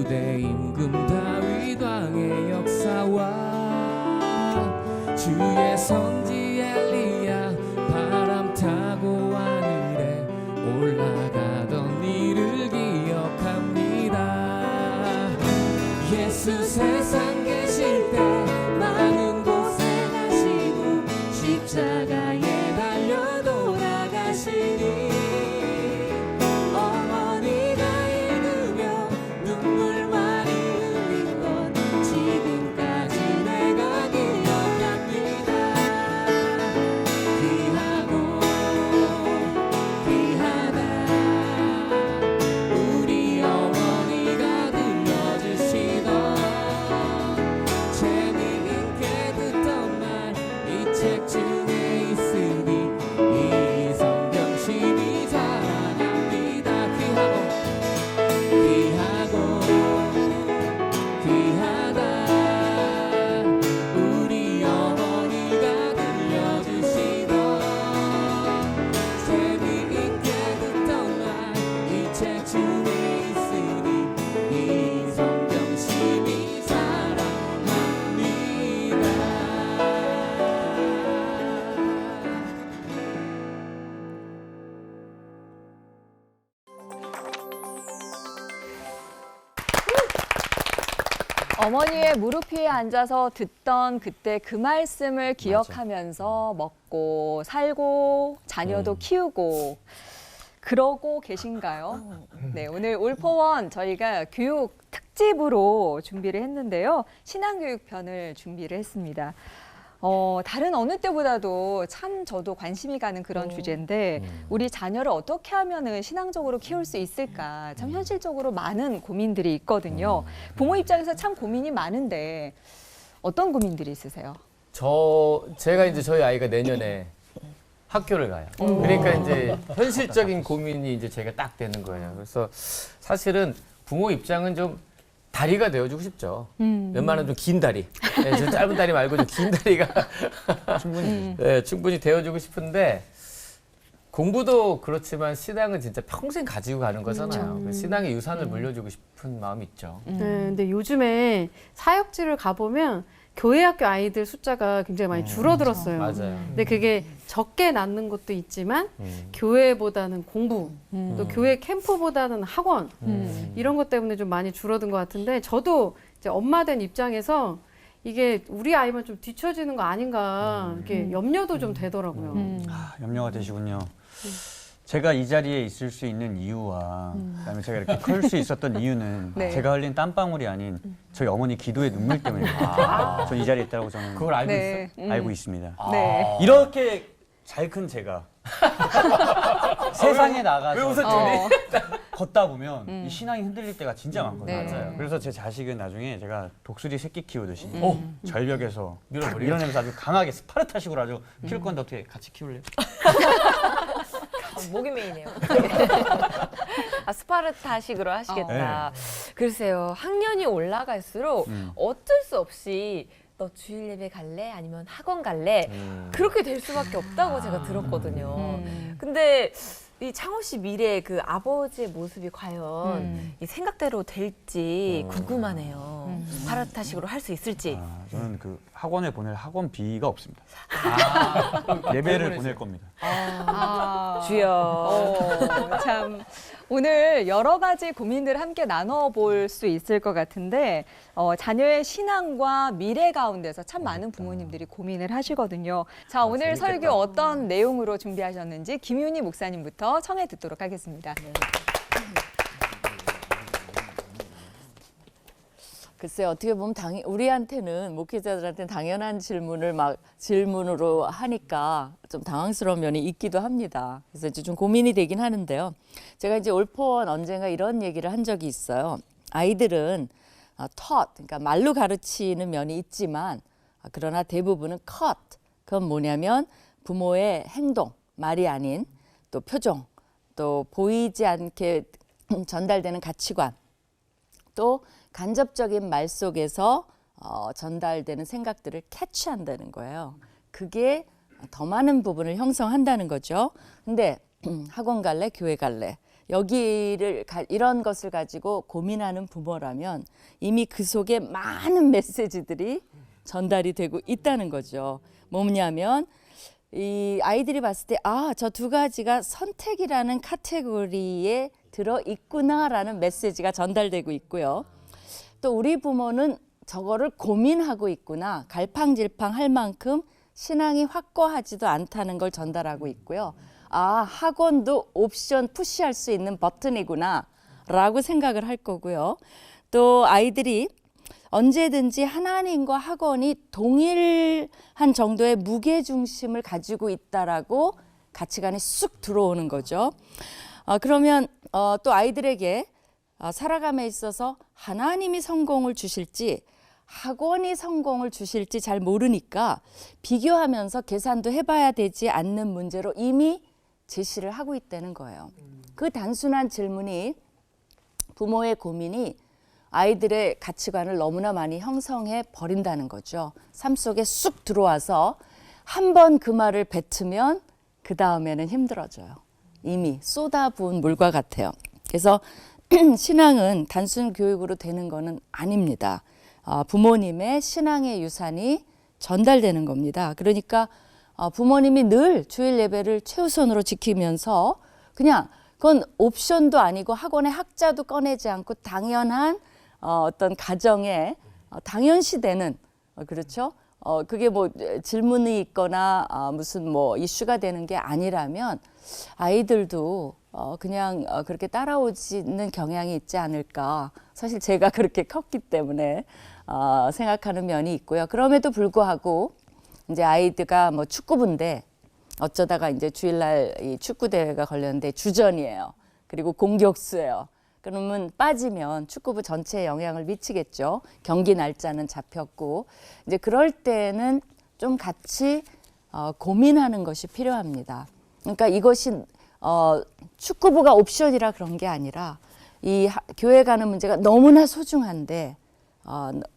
유대 임금 다윗 왕의 역사와 주의 선지 엘리야 바람 타고 하늘에 올라가던 일을 기억합니다. 예수 세상 계실 때 많은 곳에 가시고 십자가에 달려 돌아가시니 어머니가 읽으며 눈물 많이 흘린 것 지금까지 내가 기억합니다. 귀하고 귀하다 우리 어머니가 들려주시던 재미있게 듣던 말 이 책 중에 있으니 이 성경심이 자랑합니다. 귀하고 귀하다 우리 어머니가 들려주시던 재미있게 듣던 말 이 책 중에 있으니 이 성경심이 자랑합니다. 어머니의 무릎 위에 앉아서 듣던 그때 그 말씀을 기억하면서 먹고 살고 자녀도 키우고 그러고 계신가요? 네, 오늘 올포원 저희가 교육 특집으로 준비를 했는데요. 신앙교육 편을 준비를 했습니다. 다른 어느 때보다도 참 저도 관심이 가는 그런 주제인데 우리 자녀를 어떻게 하면은 신앙적으로 키울 수 있을까 참 현실적으로 많은 고민들이 있거든요. 부모 입장에서 참 고민이 많은데 어떤 고민들이 있으세요? 제가 이제 저희 아이가 내년에 학교를 가요. 그러니까 이제 현실적인 고민이 이제 제가 딱 되는 거예요. 그래서 사실은 부모 입장은 좀 다리가 되어주고 싶죠. 웬만하면 좀 긴 다리. 네, 좀 짧은 다리 말고 좀 긴 다리가 충분히 되어주고 싶은데 공부도 그렇지만 신앙은 진짜 평생 가지고 가는 거잖아요. 그래서 신앙의 유산을 물려주고 싶은 마음이 있죠. 네, 근데 요즘에 사역지를 가보면 교회 학교 아이들 숫자가 굉장히 많이 줄어들었어요. 맞아요. 근데 그게 적게 낳는 것도 있지만 교회보다는 공부, 또 교회 캠프보다는 학원 이런 것 때문에 좀 많이 줄어든 것 같은데 저도 이제 엄마 된 입장에서 이게 우리 아이만 좀 뒤처지는 거 아닌가 이렇게 염려도 좀 되더라고요. 염려가 되시군요. 제가 이 자리에 있을 수 있는 이유와 그다음에 제가 이렇게 클 수 있었던 이유는 네. 제가 흘린 땀방울이 아닌 저희 어머니 기도의 눈물 때문입니다. 전 이 자리에 있다고 저는 그걸 알고 네. 있어? 알고 있습니다. 네. 이렇게 잘 큰 제가 세상에 왜 나가서 웃었지? 걷다 보면 이 신앙이 흔들릴 때가 진짜 많거든요. 네. 맞아요. 그래서 제 자식은 나중에 제가 독수리 새끼 키우듯이 절벽에서 밀어버려요? 밀어내면서 아주 강하게 스파르타식으로 아주 키울 건데 어떻게 같이 키울래요? 목이 메이네요. 스파르타식으로 하시겠다. 글쎄요, 학년이 올라갈수록 어쩔 수 없이 너 주일 예배 갈래? 아니면 학원 갈래? 그렇게 될 수밖에 없다고 제가 들었거든요. 근데 이 창호 씨 미래의 그 아버지의 모습이 과연 이 생각대로 될지 궁금하네요. 스파르타식으로 할 수 있을지. 저는 그 학원에 보낼 학원비가 없습니다. 예배를 보낼 겁니다. 주여. 참 오늘 여러 가지 고민들을 함께 나눠볼 수 있을 것 같은데 자녀의 신앙과 미래 가운데서 참 많은 부모님들이 고민을 하시거든요. 자, 오늘 설교 어떤 내용으로 준비하셨는지 김윤희 목사님부터 청해 듣도록 하겠습니다. 글쎄 어떻게 보면 우리한테는 목회자들한테는 당연한 질문으로 하니까 좀 당황스러운 면이 있기도 합니다. 그래서 이제 좀 고민이 되긴 하는데요. 제가 이제 올포원 언젠가 이런 얘기를 한 적이 있어요. 아이들은 taught, 그러니까 말로 가르치는 면이 있지만 그러나 대부분은 caught. 그건 뭐냐면 부모의 행동, 말이 아닌 또 표정, 또 보이지 않게 전달되는 가치관, 또 간접적인 말 속에서 전달되는 생각들을 캐치한다는 거예요. 그게 더 많은 부분을 형성한다는 거죠. 근데 학원 갈래, 교회 갈래. 이런 것을 가지고 고민하는 부모라면 이미 그 속에 많은 메시지들이 전달이 되고 있다는 거죠. 뭐냐면 이 아이들이 봤을 때 저 두 가지가 선택이라는 카테고리에 들어 있구나라는 메시지가 전달되고 있고요. 또 우리 부모는 저거를 고민하고 있구나, 갈팡질팡 할 만큼 신앙이 확고하지도 않다는 걸 전달하고 있고요. 학원도 옵션 푸시할 수 있는 버튼이구나 라고 생각을 할 거고요. 또 아이들이 언제든지 하나님과 학원이 동일한 정도의 무게중심을 가지고 있다라고 가치관이 쑥 들어오는 거죠. 그러면 또 아이들에게 살아감에 있어서 하나님이 성공을 주실지 학원이 성공을 주실지 잘 모르니까 비교하면서 계산도 해봐야 되지 않는 문제로 이미 제시를 하고 있다는 거예요. 그 단순한 질문이 부모의 고민이 아이들의 가치관을 너무나 많이 형성해 버린다는 거죠. 삶 속에 쑥 들어와서 한 번 그 말을 뱉으면 그 다음에는 힘들어져요. 이미 쏟아부은 물과 같아요. 그래서 신앙은 단순 교육으로 되는 거는 아닙니다. 부모님의 신앙의 유산이 전달되는 겁니다. 그러니까 부모님이 늘 주일 예배를 최우선으로 지키면서 그냥 그건 옵션도 아니고 학원의 학자도 꺼내지 않고 당연한 어떤 가정에 당연시되는 그렇죠. 그게 뭐 질문이 있거나 무슨 뭐 이슈가 되는 게 아니라면 아이들도 그냥 그렇게 따라오지는 경향이 있지 않을까. 사실 제가 그렇게 컸기 때문에 생각하는 면이 있고요. 그럼에도 불구하고 이제 아이들가 뭐 축구부인데 어쩌다가 이제 주일날 이 축구 대회가 걸렸는데 주전이에요. 그리고 공격수예요. 그러면 빠지면 축구부 전체에 영향을 미치겠죠. 경기 날짜는 잡혔고 이제 그럴 때는 좀 같이 고민하는 것이 필요합니다. 그러니까 이것이 축구부가 옵션이라 그런 게 아니라 이 교회 가는 문제가 너무나 소중한데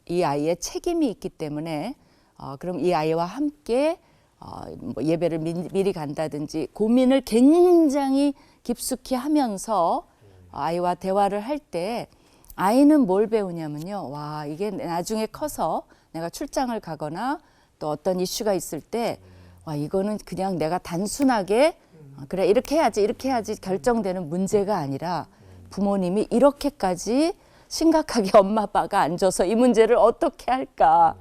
이 아이의 책임이 있기 때문에 그럼 이 아이와 함께 뭐 예배를 미리 간다든지 고민을 굉장히 깊숙이 하면서 아이와 대화를 할 때 아이는 뭘 배우냐면요. 와, 이게 나중에 커서 내가 출장을 가거나 또 어떤 이슈가 있을 때 와, 이거는 그냥 내가 단순하게 그래 이렇게 해야지 결정되는 문제가 아니라 부모님이 이렇게까지 심각하게 엄마 아빠가 앉아서 이 문제를 어떻게 할까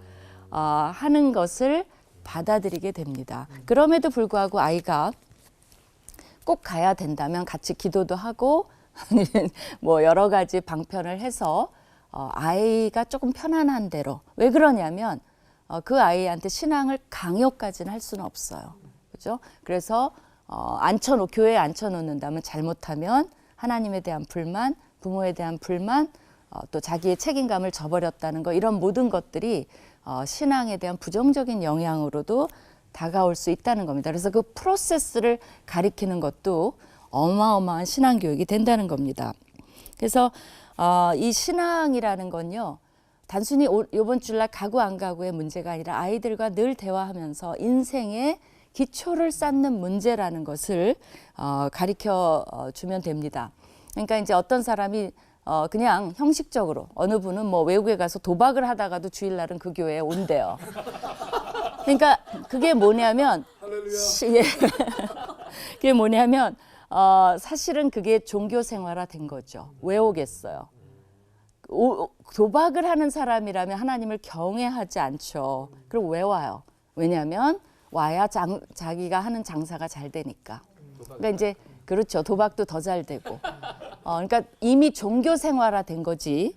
하는 것을 받아들이게 됩니다. 그럼에도 불구하고 아이가 꼭 가야 된다면 같이 기도도 하고 뭐 여러 가지 방편을 해서 아이가 조금 편안한 대로 왜 그러냐면 그 아이한테 신앙을 강요까지는 할 수는 없어요. 그죠? 그래서 교회에 앉혀놓는다면 잘못하면 하나님에 대한 불만, 부모에 대한 불만, 또 자기의 책임감을 저버렸다는 거 이런 모든 것들이 신앙에 대한 부정적인 영향으로도 다가올 수 있다는 겁니다. 그래서 그 프로세스를 가리키는 것도 어마어마한 신앙 교육이 된다는 겁니다. 그래서 이 신앙이라는 건요. 단순히 이번 주일날 가고 안 가고의 문제가 아니라 아이들과 늘 대화하면서 인생의 기초를 쌓는 문제라는 것을 가르쳐 주면 됩니다. 그러니까 이제 어떤 사람이 그냥 형식적으로 어느 분은 뭐 외국에 가서 도박을 하다가도 주일날은 그 교회에 온대요. 그러니까 그게 뭐냐면 그게 뭐냐면 사실은 그게 종교 생활화된 거죠. 왜 오겠어요? 도박을 하는 사람이라면 하나님을 경외하지 않죠. 그럼 왜 와요? 왜냐하면 와야 자기가 하는 장사가 잘 되니까. 그러니까 이제 그렇죠. 도박도 더 잘 되고. 그러니까 이미 종교 생활화된 거지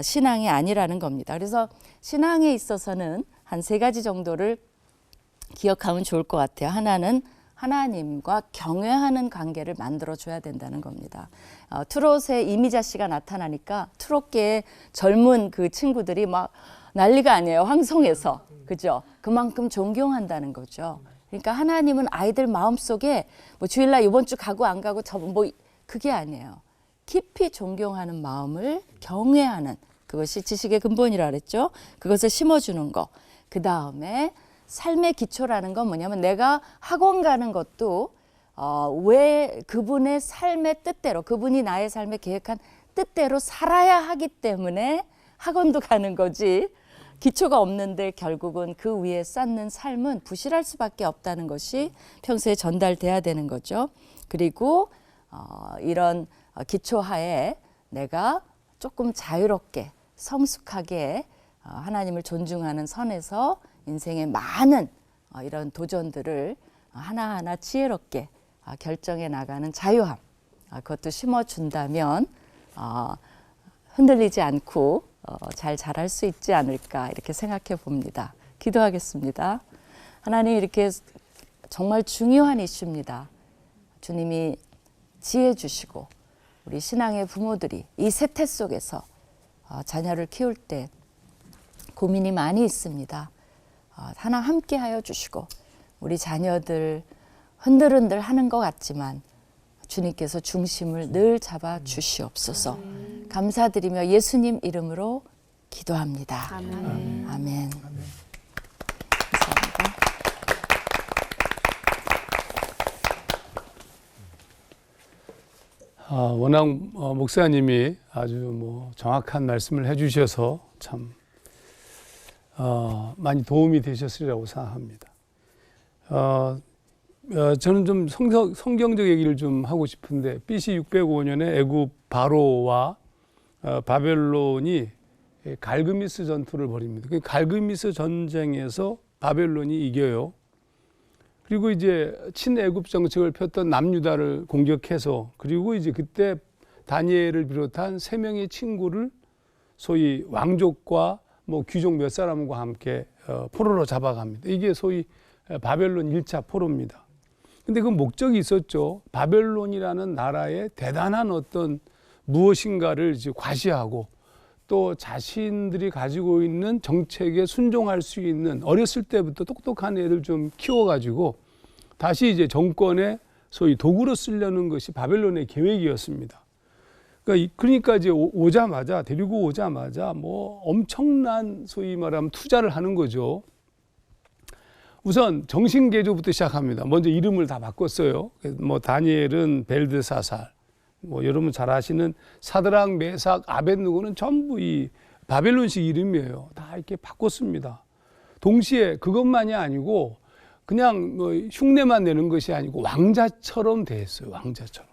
신앙이 아니라는 겁니다. 그래서 신앙에 있어서는 한 3가지 정도를 기억하면 좋을 것 같아요. 하나는 하나님과 경외하는 관계를 만들어줘야 된다는 겁니다. 트롯에 이미자 씨가 나타나니까 트롯계의 젊은 그 친구들이 막 난리가 아니에요. 황송해서. 그죠? 그만큼 존경한다는 거죠. 그러니까 하나님은 아이들 마음속에 뭐 주일날 이번 주 가고 안 가고 뭐 그게 아니에요. 깊이 존경하는 마음을 경외하는 그것이 지식의 근본이라 그랬죠. 그것을 심어주는 거. 그 다음에 삶의 기초라는 건 뭐냐면 내가 학원 가는 것도 왜 그분의 삶의 뜻대로, 그분이 나의 삶에 계획한 뜻대로 살아야 하기 때문에 학원도 가는 거지, 기초가 없는데 결국은 그 위에 쌓는 삶은 부실할 수밖에 없다는 것이 평소에 전달돼야 되는 거죠. 그리고 이런 기초하에 내가 조금 자유롭게 성숙하게 하나님을 존중하는 선에서 인생의 많은 이런 도전들을 하나하나 지혜롭게 결정해 나가는 자유함, 그것도 심어준다면 흔들리지 않고 잘 자랄 수 있지 않을까 이렇게 생각해 봅니다. 기도하겠습니다. 하나님, 이렇게 정말 중요한 이슈입니다. 주님이 지혜 주시고 우리 신앙의 부모들이 이 세태 속에서 자녀를 키울 때 고민이 많이 있습니다. 하나 함께 하여 주시고 우리 자녀들 흔들흔들 하는 것 같지만 주님께서 중심을 늘 잡아 주시옵소서. 감사드리며 예수님 이름으로 기도합니다. 아멘. 아멘. 감사합니다. 워낙 목사님이 아주 정확한 말씀을 해주셔서 참 많이 도움이 되셨으리라고 생각합니다. 저는 좀 성경적 얘기를 좀 하고 싶은데, BC 605년에 애굽 바로와 바벨론이 갈그미스 전투를 벌입니다. 그 갈그미스 전쟁에서 바벨론이 이겨요. 그리고 이제 친애굽 정책을 폈던 남유다를 공격해서, 그리고 이제 그때 다니엘을 비롯한 3명의 친구를 소위 왕족과 귀족 몇 사람과 함께 포로로 잡아갑니다. 이게 소위 바벨론 1차 포로입니다. 근데 그 목적이 있었죠. 바벨론이라는 나라의 대단한 어떤 무엇인가를 이제 과시하고, 또 자신들이 가지고 있는 정책에 순종할 수 있는, 어렸을 때부터 똑똑한 애들 좀 키워가지고 다시 이제 정권의 소위 도구로 쓰려는 것이 바벨론의 계획이었습니다. 그러니까 이제 데리고 오자마자 엄청난 소위 말하면 투자를 하는 거죠. 우선 정신개조부터 시작합니다. 먼저 이름을 다 바꿨어요. 다니엘은 벨드사살, 여러분 잘 아시는 사드락, 메삭, 아벳느고는 전부 이 바벨론식 이름이에요. 다 이렇게 바꿨습니다. 동시에 그것만이 아니고 그냥 흉내만 내는 것이 아니고 왕자처럼 됐어요. 왕자처럼.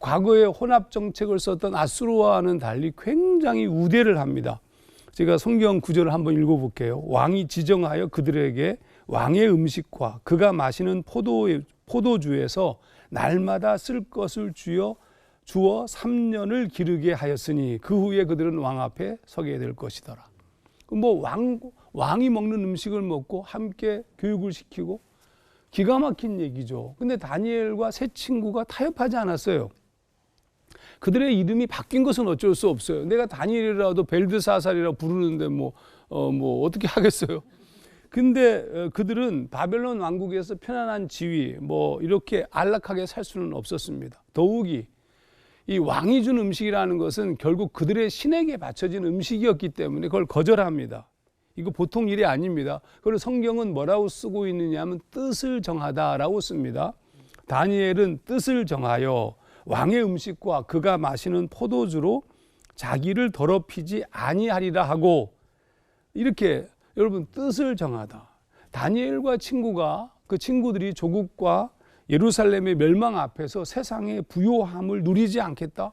과거에 혼합 정책을 썼던 아수르와는 달리 굉장히 우대를 합니다. 제가 성경 구절을 한번 읽어볼게요. 왕이 지정하여 그들에게 왕의 음식과 그가 마시는 포도주에서 날마다 쓸 것을 주어 3년을 기르게 하였으니 그 후에 그들은 왕 앞에 서게 될 것이더라. 왕이 먹는 음식을 먹고 함께 교육을 시키고, 기가 막힌 얘기죠. 근데 다니엘과 세 친구가 타협하지 않았어요. 그들의 이름이 바뀐 것은 어쩔 수 없어요. 내가 다니엘이라도 벨드사살이라고 부르는데 어떻게 하겠어요. 근데 그들은 바벨론 왕국에서 편안한 지위 이렇게 안락하게 살 수는 없었습니다. 더욱이 이 왕이 준 음식이라는 것은 결국 그들의 신에게 바쳐진 음식이었기 때문에 그걸 거절합니다. 이거 보통 일이 아닙니다. 그걸 성경은 뭐라고 쓰고 있느냐 하면 뜻을 정하다라고 씁니다. 다니엘은 뜻을 정하여 왕의 음식과 그가 마시는 포도주로 자기를 더럽히지 아니하리라 하고, 이렇게 여러분 뜻을 정하다. 다니엘과 그 친구들이 조국과 예루살렘의 멸망 앞에서 세상의 부요함을 누리지 않겠다.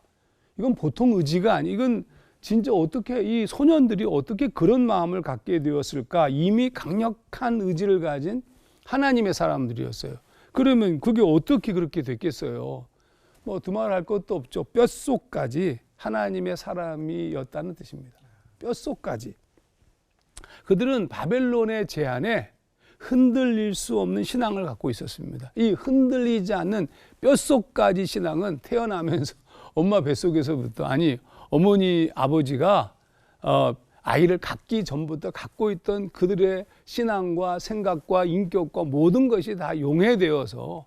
이건 보통 의지가 이건 진짜 어떻게 이 소년들이 어떻게 그런 마음을 갖게 되었을까? 이미 강력한 의지를 가진 하나님의 사람들이었어요. 그러면 그게 어떻게 그렇게 됐겠어요? 두말할 것도 없죠. 뼛속까지 하나님의 사람이었다는 뜻입니다. 뼛속까지. 그들은 바벨론의 제안에 흔들릴 수 없는 신앙을 갖고 있었습니다. 이 흔들리지 않는 뼛속까지 신앙은 태어나면서 엄마 뱃속에서부터, 어머니 아버지가 아이를 갖기 전부터 갖고 있던 그들의 신앙과 생각과 인격과 모든 것이 다 용해되어서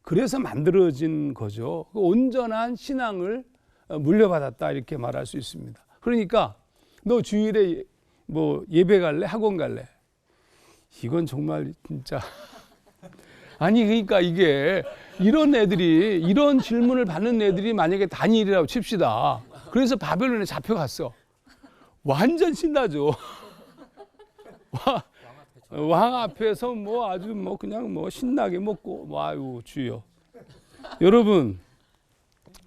그래서 만들어진 거죠. 온전한 신앙을 물려받았다 이렇게 말할 수 있습니다. 그러니까 너 주일에 예배 갈래? 학원 갈래? 이건 정말 진짜 아니 그러니까 이게 이런 애들이 이런 질문을 받는 애들이 만약에 다니엘이라고 칩시다. 그래서 바벨론에 잡혀갔어. 완전 신나죠. 왕 앞에서 뭐 아주 뭐 그냥 뭐 신나게 먹고 뭐 아유 주여. 여러분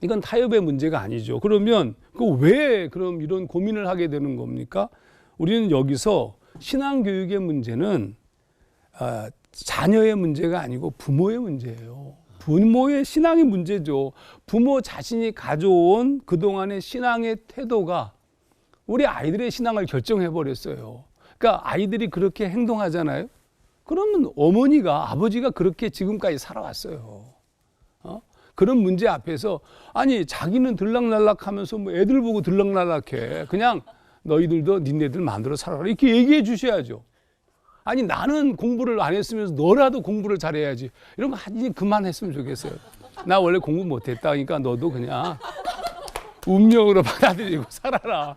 이건 타협의 문제가 아니죠. 그러면 그 왜 그럼 이런 고민을 하게 되는 겁니까? 우리는 여기서 신앙 교육의 문제는 자녀의 문제가 아니고 부모의 문제예요. 부모의 신앙의 문제죠. 부모 자신이 가져온 그동안의 신앙의 태도가 우리 아이들의 신앙을 결정해 버렸어요. 그러니까 아이들이 그렇게 행동하잖아요. 그러면 어머니가 아버지가 그렇게 지금까지 살아왔어요. 그런 문제 앞에서 아니 자기는 들락날락하면서 뭐 애들 보고 들락날락해. 그냥 너희들도 니네들 마음대로 살아라 이렇게 얘기해 주셔야죠. 아니 나는 공부를 안 했으면서 너라도 공부를 잘해야지. 이런 거 이제 그만했으면 좋겠어요. 나 원래 공부 못했다. 그러니까 너도 그냥 운명으로 받아들이고 살아라.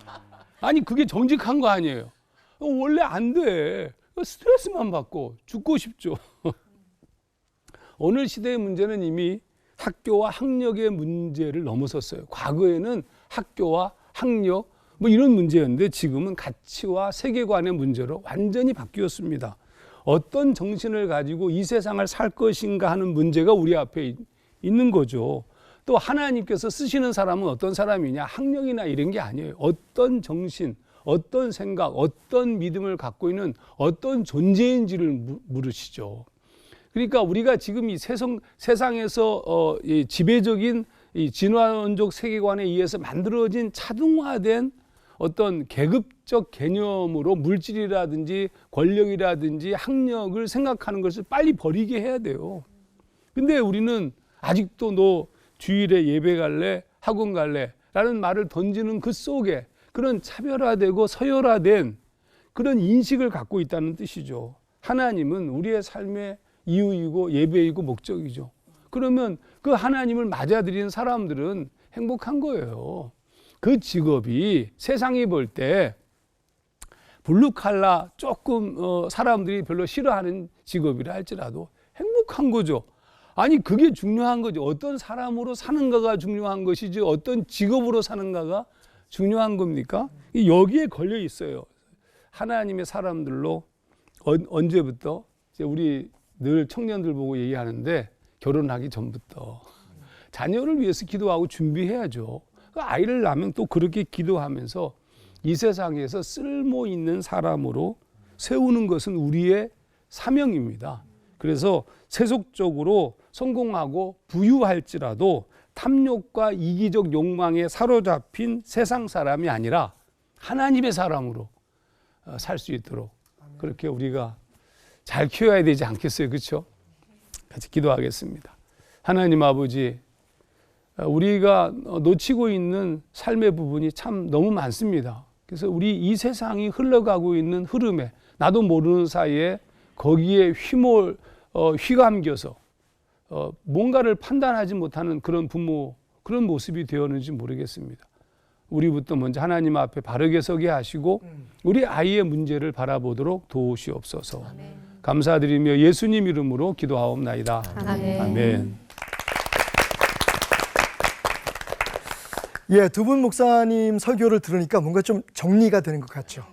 아니 그게 정직한 거 아니에요. 원래 안 돼. 스트레스만 받고 죽고 싶죠. 오늘 시대의 문제는 이미 학교와 학력의 문제를 넘어섰어요. 과거에는 학교와 학력 뭐 이런 문제였는데 지금은 가치와 세계관의 문제로 완전히 바뀌었습니다. 어떤 정신을 가지고 이 세상을 살 것인가 하는 문제가 우리 앞에 있는 거죠. 또 하나님께서 쓰시는 사람은 어떤 사람이냐, 학력이나 이런 게 아니에요. 어떤 정신, 어떤 생각, 어떤 믿음을 갖고 있는 어떤 존재인지를 물으시죠. 그러니까 우리가 지금 이 세상에서 이 지배적인 이 진화론적 세계관에 의해서 만들어진 차등화된 어떤 계급적 개념으로 물질이라든지 권력이라든지 학력을 생각하는 것을 빨리 버리게 해야 돼요. 근데 우리는 아직도 너 주일에 예배 갈래? 학원 갈래? 라는 말을 던지는 그 속에 그런 차별화되고 서열화된 그런 인식을 갖고 있다는 뜻이죠. 하나님은 우리의 삶의 이유이고 예배이고 목적이죠. 그러면 그 하나님을 맞아들이는 사람들은 행복한 거예요. 그 직업이 세상이 볼 때 블루칼라 조금 사람들이 별로 싫어하는 직업이라 할지라도 행복한 거죠. 아니 그게 중요한 거죠. 어떤 사람으로 사는가가 중요한 것이지 어떤 직업으로 사는가가 중요한 겁니까? 여기에 걸려 있어요. 하나님의 사람들로 언제부터 이제 우리 늘 청년들 보고 얘기하는데 결혼하기 전부터 자녀를 위해서 기도하고 준비해야죠. 아이를 낳으면 또 그렇게 기도하면서 이 세상에서 쓸모 있는 사람으로 세우는 것은 우리의 사명입니다. 그래서 세속적으로 성공하고 부유할지라도 탐욕과 이기적 욕망에 사로잡힌 세상 사람이 아니라 하나님의 사람으로 살 수 있도록 그렇게 우리가 잘 키워야 되지 않겠어요? 그렇죠? 같이 기도하겠습니다. 하나님 아버지, 우리가 놓치고 있는 삶의 부분이 참 너무 많습니다. 그래서 우리 이 세상이 흘러가고 있는 흐름에 나도 모르는 사이에 거기에 휘감겨서 뭔가를 판단하지 못하는 그런 부모, 그런 모습이 되었는지 모르겠습니다. 우리부터 먼저 하나님 앞에 바르게 서게 하시고 우리 아이의 문제를 바라보도록 도우시옵소서. 감사드리며 예수님 이름으로 기도하옵나이다. 아멘. 아멘. 예, 두 분 목사님 설교를 들으니까 뭔가 좀 정리가 되는 것 같죠.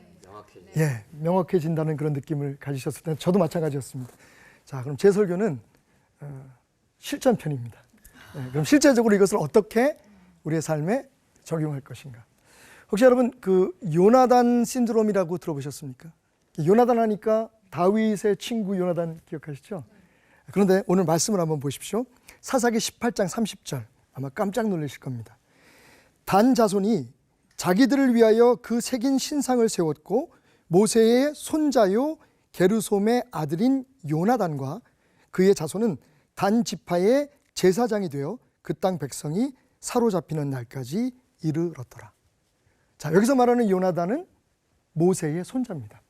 예, 명확해진다는 그런 느낌을 가지셨을 때 저도 마찬가지였습니다. 자, 그럼 제 설교는 실전편입니다. 예, 그럼 실제적으로 이것을 어떻게 우리의 삶에 적용할 것인가? 혹시 여러분 그 요나단 신드롬이라고 들어보셨습니까? 요나단 하니까 다윗의 친구 요나단 기억하시죠? 그런데 오늘 말씀을 한번 보십시오. 사사기 18장 30절 아마 깜짝 놀라실 겁니다. 단 자손이 자기들을 위하여 그 새긴 신상을 세웠고 모세의 손자요 게르솜의 아들인 요나단과 그의 자손은 단 지파의 제사장이 되어 그 땅 백성이 사로잡히는 날까지 이르렀더라. 자, 여기서 말하는 요나단은 모세의 손자입니다.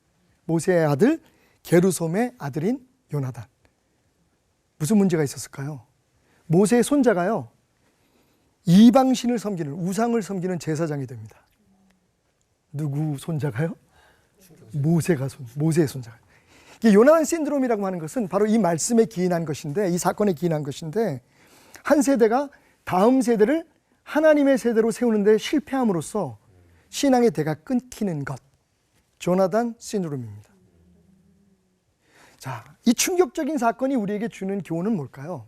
모세의 아들 게르솜의 아들인 요나단. 무슨 문제가 있었을까요? 모세의 손자가요, 이방신을 섬기는, 우상을 섬기는 제사장이 됩니다. 누구 손자가요? 모세의 손자가. 요나단 신드롬이라고 하는 것은 바로 이 말씀에 기인한 것인데, 이 사건에 기인한 것인데, 한 세대가 다음 세대를 하나님의 세대로 세우는데 실패함으로써 신앙의 대가 끊기는 것, 조나단 신드롬입니다. 자, 이 충격적인 사건이 우리에게 주는 교훈은 뭘까요?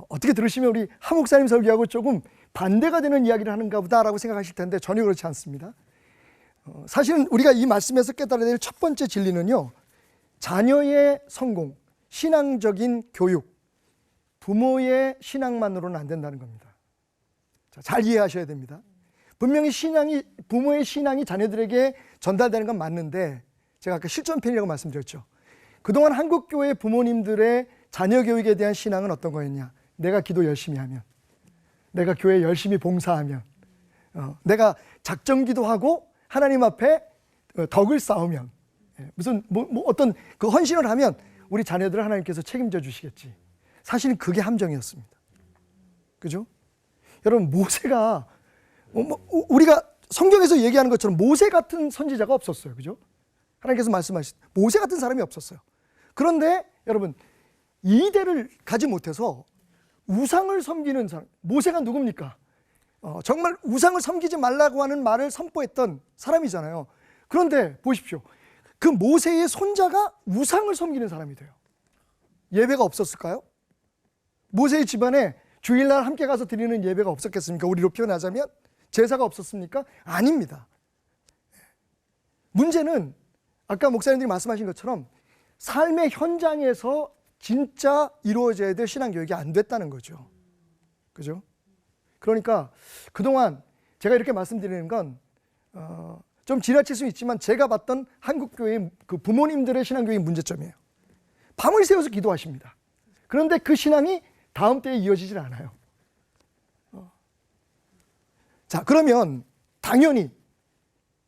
어떻게 들으시면 우리 하 목사님 설교하고 조금 반대가 되는 이야기를 하는가 보다라고 생각하실 텐데 전혀 그렇지 않습니다. 사실은 우리가 이 말씀에서 깨달아야 될 첫 번째 진리는요, 자녀의 성공, 신앙적인 교육, 부모의 신앙만으로는 안 된다는 겁니다. 자, 잘 이해하셔야 됩니다. 분명히 부모의 신앙이 자녀들에게 전달되는 건 맞는데, 제가 아까 실전편이라고 말씀드렸죠. 그동안 한국교회 부모님들의 자녀 교육에 대한 신앙은 어떤 거였냐? 내가 기도 열심히 하면, 내가 교회 열심히 봉사하면, 내가 작정기도하고 하나님 앞에 덕을 쌓으면, 무슨 어떤 그 헌신을 하면 우리 자녀들을 하나님께서 책임져 주시겠지. 사실은 그게 함정이었습니다. 그죠? 여러분, 모세가 우리가 성경에서 얘기하는 것처럼 모세 같은 선지자가 없었어요. 그죠? 하나님께서 말씀하신 모세 같은 사람이 없었어요. 그런데 여러분, 이대를 가지 못해서 우상을 섬기는 사람, 모세가 누굽니까? 정말 우상을 섬기지 말라고 하는 말을 선포했던 사람이잖아요. 그런데 보십시오. 그 모세의 손자가 우상을 섬기는 사람이 돼요. 예배가 없었을까요? 모세의 집안에 주일날 함께 가서 드리는 예배가 없었겠습니까? 우리로 표현하자면 제사가 없었습니까? 아닙니다. 문제는 아까 목사님들이 말씀하신 것처럼 삶의 현장에서 진짜 이루어져야 될 신앙교육이 안 됐다는 거죠. 그죠? 그러니까 그동안 제가 이렇게 말씀드리는 건 좀 지나칠 수 있지만 제가 봤던 한국교회 그 부모님들의 신앙교육의 문제점이에요. 밤을 새워서 기도하십니다. 그런데 그 신앙이 다음 때에 이어지질 않아요. 자, 그러면 당연히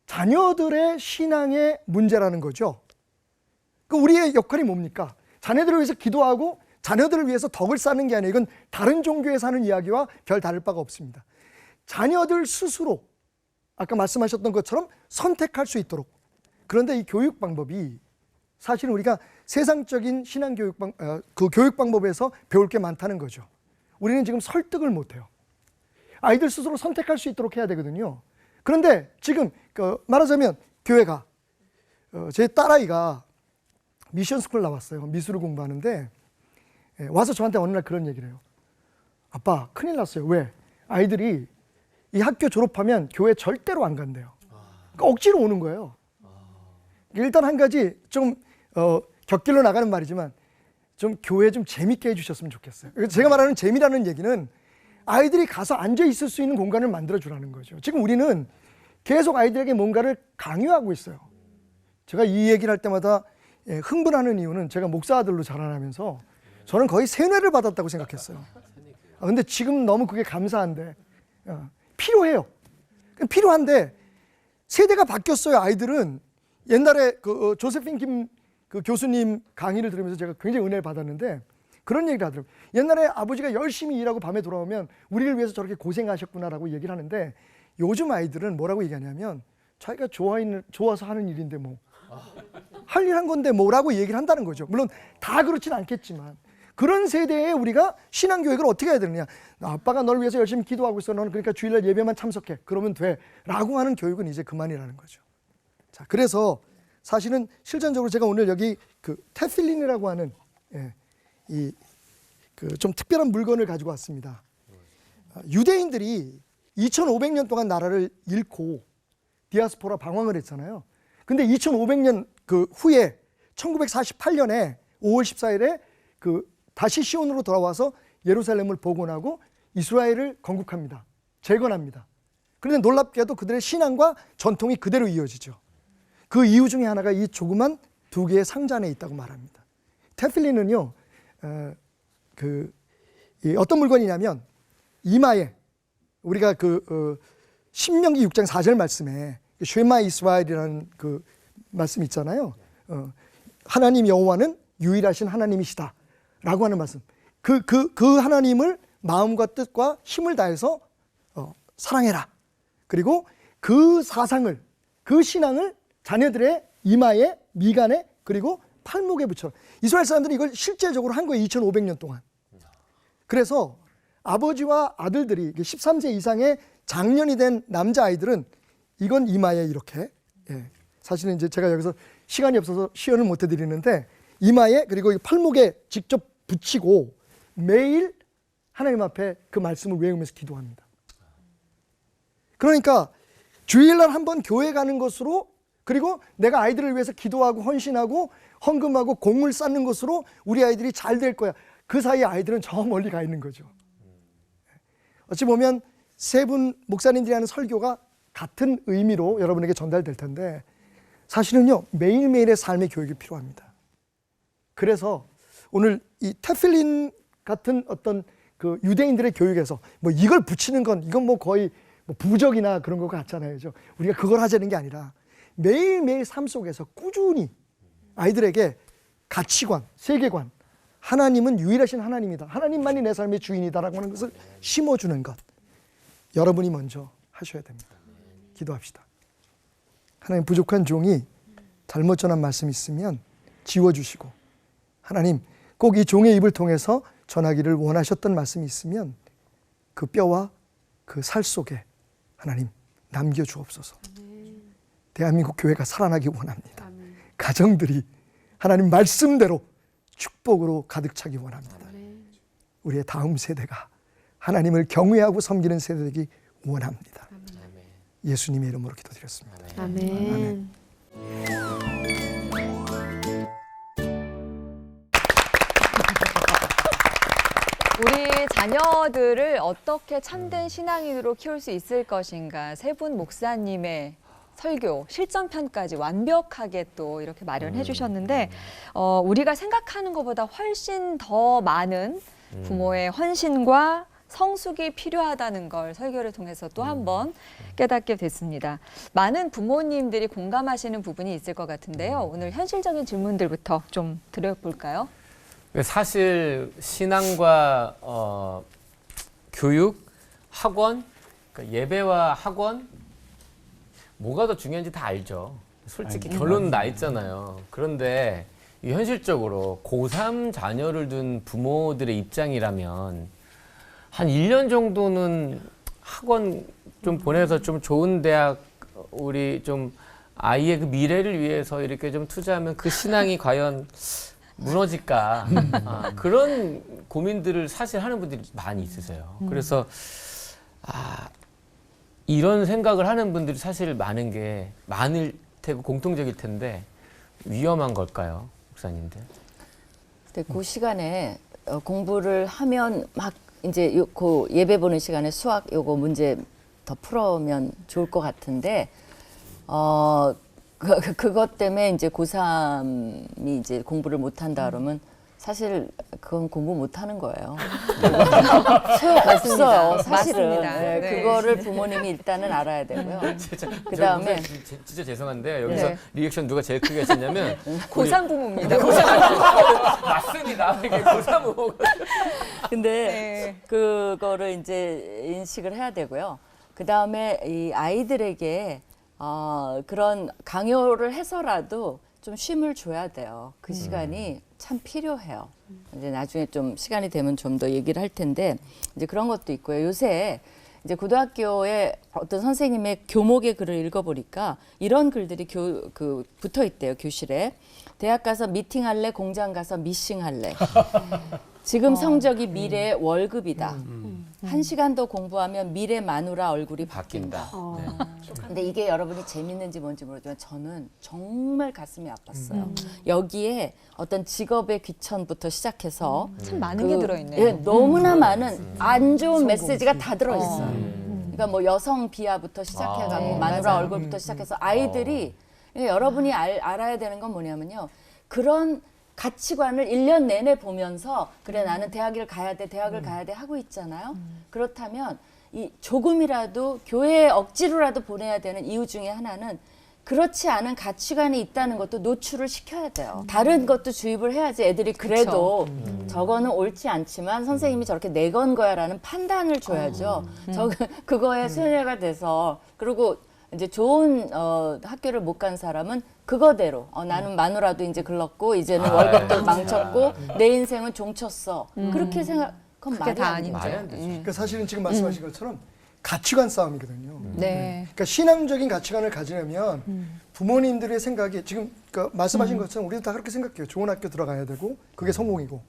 자녀들의 신앙의 문제라는 거죠. 그 우리의 역할이 뭡니까? 자녀들을 위해서 기도하고 자녀들을 위해서 덕을 쌓는 게 아니에요. 이건 다른 종교에 사는 이야기와 별 다를 바가 없습니다. 자녀들 스스로 아까 말씀하셨던 것처럼 선택할 수 있도록. 그런데 이 교육 방법이 사실은 우리가 세상적인 신앙 그 교육 방법에서 배울 게 많다는 거죠. 우리는 지금 설득을 못해요. 아이들 스스로 선택할 수 있도록 해야 되거든요. 그런데 지금 말하자면 교회가 제 딸아이가 미션 스쿨 나왔어요. 미술을 공부하는데 와서 저한테 어느 날 그런 얘기를 해요. 아빠, 큰일 났어요. 왜? 아이들이 이 학교 졸업하면 교회 절대로 안 간대요. 그러니까 억지로 오는 거예요. 일단 한 가지 좀 곁길로 나가는 말이지만 좀 교회 좀 재밌게 해주셨으면 좋겠어요. 제가 말하는 재미라는 얘기는 아이들이 가서 앉아 있을 수 있는 공간을 만들어 주라는 거죠. 지금 우리는 계속 아이들에게 뭔가를 강요하고 있어요. 제가 이 얘기를 할 때마다 흥분하는 이유는 제가 목사 아들로 자라나면서 저는 거의 세뇌를 받았다고 생각했어요. 근데 지금 너무 그게 감사한데 필요해요. 필요한데 세대가 바뀌었어요. 아이들은 옛날에 그 조세핀 김 그 교수님 강의를 들으면서 제가 굉장히 은혜를 받았는데 그런 얘기를 하더라고요. 옛날에 아버지가 열심히 일하고 밤에 돌아오면 우리를 위해서 저렇게 고생하셨구나라고 얘기를 하는데 요즘 아이들은 뭐라고 얘기하냐면 자기가 좋아서 하는 일인데 뭐 할 일 한 건데 뭐라고 얘기를 한다는 거죠. 물론 다 그렇진 않겠지만 그런 세대에 우리가 신앙교육을 어떻게 해야 되느냐. 아빠가 널 위해서 열심히 기도하고 있어. 너는 그러니까 주일날 예배만 참석해. 그러면 돼. 라고 하는 교육은 이제 그만이라는 거죠. 자, 그래서 사실은 실전적으로 제가 오늘 여기 그 테필린이라고 하는 이 그 좀 특별한 물건을 가지고 왔습니다. 유대인들이 2500년 동안 나라를 잃고 디아스포라 방황을 했잖아요. 근데 2500년 그 후에 1948년에 5월 14일에 그 다시 시온으로 돌아와서 예루살렘을 복원하고 이스라엘을 건국합니다. 재건합니다. 그런데 놀랍게도 그들의 신앙과 전통이 그대로 이어지죠. 그 이유 중에 하나가 이 조그만 2개의 상자 안에 있다고 말합니다. 테필린은요, 어떤 물건이냐면 이마에 우리가 신명기 6장 4절 말씀에 쉐마 이스라엘이라는 그 말씀 있잖아요. 하나님 여호와는 유일하신 하나님이시다 라고 하는 말씀. 그 하나님을 마음과 뜻과 힘을 다해서 사랑해라. 그리고 그 사상을, 그 신앙을 자녀들의 이마에, 미간에, 그리고 팔목에 붙여. 이스라엘 사람들이 이걸 실제적으로 한 거예요. 2500년 동안. 그래서 아버지와 아들들이 13세 이상의 장년이 된 남자아이들은 이건 이마에 이렇게, 사실은 이제 제가 여기서 시간이 없어서 시연을 못 해드리는데 이마에 그리고 이 팔목에 직접 붙이고 매일 하나님 앞에 그 말씀을 외우면서 기도합니다. 그러니까 주일날 한번 교회 가는 것으로, 그리고 내가 아이들을 위해서 기도하고 헌신하고 헌금하고 공을 쌓는 것으로 우리 아이들이 잘 될 거야. 그 사이에 아이들은 저 멀리 가 있는 거죠. 어찌 보면 세 분 목사님들이 하는 설교가 같은 의미로 여러분에게 전달될 텐데 사실은요, 매일매일의 삶의 교육이 필요합니다. 그래서 오늘 이 테필린 같은 어떤 그 유대인들의 교육에서 뭐 이걸 붙이는 건 이건 뭐 거의 뭐 부적이나 그런 것 같잖아요. 우리가 그걸 하자는 게 아니라 매일매일 삶 속에서 꾸준히 아이들에게 가치관, 세계관, 하나님은 유일하신 하나님이다. 하나님만이 내 삶의 주인이다라고 하는 것을 심어주는 것. 여러분이 먼저 하셔야 됩니다. 기도합시다. 하나님, 부족한 종이 잘못 전한 말씀 있으면 지워주시고, 하나님 꼭 이 종의 입을 통해서 전하기를 원하셨던 말씀이 있으면 그 뼈와 그 살 속에 하나님 남겨주옵소서. 대한민국 교회가 살아나기 원합니다. 가정들이 하나님 말씀대로 축복으로 가득 차기 원합니다. 우리의 다음 세대가 하나님을 경외하고 섬기는 세대 되기 원합니다. 예수님의 이름으로 기도드렸습니다. 아멘. 우리 자녀들을 어떻게 참된 신앙인으로 키울 수 있을 것인가, 세 분 목사님의 설교, 실전편까지 완벽하게 또 이렇게 마련해 주셨는데 우리가 생각하는 것보다 훨씬 더 많은 부모의 헌신과 성숙이 필요하다는 걸 설교를 통해서 또 한 번 깨닫게 됐습니다. 많은 부모님들이 공감하시는 부분이 있을 것 같은데요. 오늘 현실적인 질문들부터 좀 드려볼까요? 사실 신앙과 교육, 학원, 그러니까 예배와 학원 뭐가 더 중요한지 다 알죠. 솔직히 결론은 나 있잖아요. 그런데 현실적으로 고3 자녀를 둔 부모들의 입장이라면 한 1년 정도는 학원 좀 보내서 좀 좋은 대학, 우리 좀 아이의 그 미래를 위해서 이렇게 좀 투자하면 그 신앙이 과연 무너질까, 그런 고민들을 사실 하는 분들이 많이 있으세요. 그래서 이런 생각을 하는 분들이 사실 많을 테고 공통적일 텐데 위험한 걸까요, 목사님들? 네, 그 시간에 공부를 하면 막 이제 그 예배 보는 시간에 수학 요거 문제 더 풀어오면 좋을 것 같은데 그것 때문에 이제 고3이 이제 공부를 못한다 그러면 사실 그건 공부 못하는 거예요. 소용없어요, 사실은. 맞습니다. 네, 네. 그거를 부모님이 일단은 알아야 되고요. 그 다음에 진짜 죄송한데 여기서 리액션 누가 제일 크게 하셨냐면 고3 부모입니다. 맞습니다. 이게 고3 부모. 근데 그거를 이제 인식을 해야 되고요. 그 다음에 이 아이들에게 그런 강요를 해서라도 좀 쉼을 줘야 돼요. 그 시간이 참 필요해요. 이제 나중에 좀 시간이 되면 좀 더 얘기를 할 텐데 이제 그런 것도 있고요. 요새 이제 고등학교에 어떤 선생님의 교목의 글을 읽어보니까 이런 글들이 붙어 있대요, 교실에. 대학 가서 미팅할래, 공장 가서 미싱할래. 지금 성적이 미래의 월급이다. 1시간 더 공부하면 미래 마누라 얼굴이 바뀐다. 근데 이게 여러분이 재밌는지 뭔지 모르지만 저는 정말 가슴이 아팠어요. 여기에 어떤 직업의 귀천부터 시작해서 참 많은 게 들어있네요. 예, 너무나 많은 안 좋은 메시지가 다 들어있어요. 그러니까 뭐 여성 비하부터 시작해가지고 마누라 얼굴부터 시작해서 아이들이 여러분이 알아야 되는 건 뭐냐면요. 그런 가치관을 1년 내내 보면서 그래 나는 대학을 가야 돼 하고 있잖아요. 그렇다면 이 조금이라도 교회에 억지로라도 보내야 되는 이유 중에 하나는 그렇지 않은 가치관이 있다는 것도 노출을 시켜야 돼요. 다른 것도 주입을 해야지 애들이 그래도 저거는 옳지 않지만 선생님이 저렇게 내건 거야라는 판단을 줘야죠. 그거에 수혜가 돼서 그리고 이제 좋은 학교를 못 간 사람은 그거대로 나는 마누라도 이제 글렀고 이제는 월급도 망쳤고 내 인생은 종쳤어. 그렇게 생각하면 그게 말이 다 안 아니죠. 돼요. 말이 안 되죠. 그러니까 사실은 지금 말씀하신 것처럼 가치관 싸움이거든요. 네. 그러니까 신앙적인 가치관을 가지려면 부모님들의 생각이 지금 그 말씀하신 것처럼 우리도 다 그렇게 생각해요. 좋은 학교 들어가야 되고 그게 성공이고,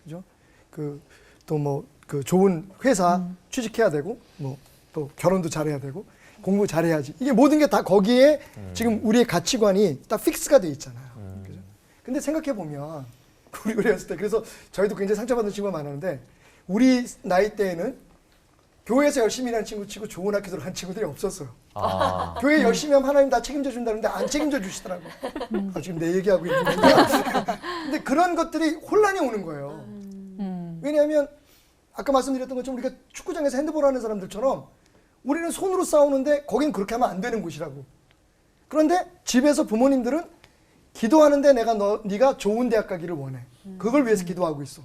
그죠? 그 또 뭐 그 좋은 회사 취직해야 되고, 뭐 또 결혼도 잘해야 되고, 공부 잘해야지. 이게 모든 게 다 거기에 지금 우리의 가치관이 딱 픽스가 돼 있잖아요. 그죠? 근데 생각해 보면 우리 어렸을 때 그래서 저희도 굉장히 상처받는 친구가 많았는데 우리 나이 때에는 교회에서 열심히 일하는 친구 치고 좋은 학교 들어간 친구들이 없었어요. 교회 열심히 하면 하나님 다 책임져 준다는데 안 책임져 주시더라고. 지금 내 얘기하고 있는 거야. 근데 그런 것들이 혼란이 오는 거예요. 왜냐하면 아까 말씀드렸던 것처럼 우리가 축구장에서 핸드볼 하는 사람들처럼 우리는 손으로 싸우는데 거긴 그렇게 하면 안 되는 곳이라고. 그런데 집에서 부모님들은 기도하는데 네가 좋은 대학 가기를 원해. 그걸 위해서 기도하고 있어.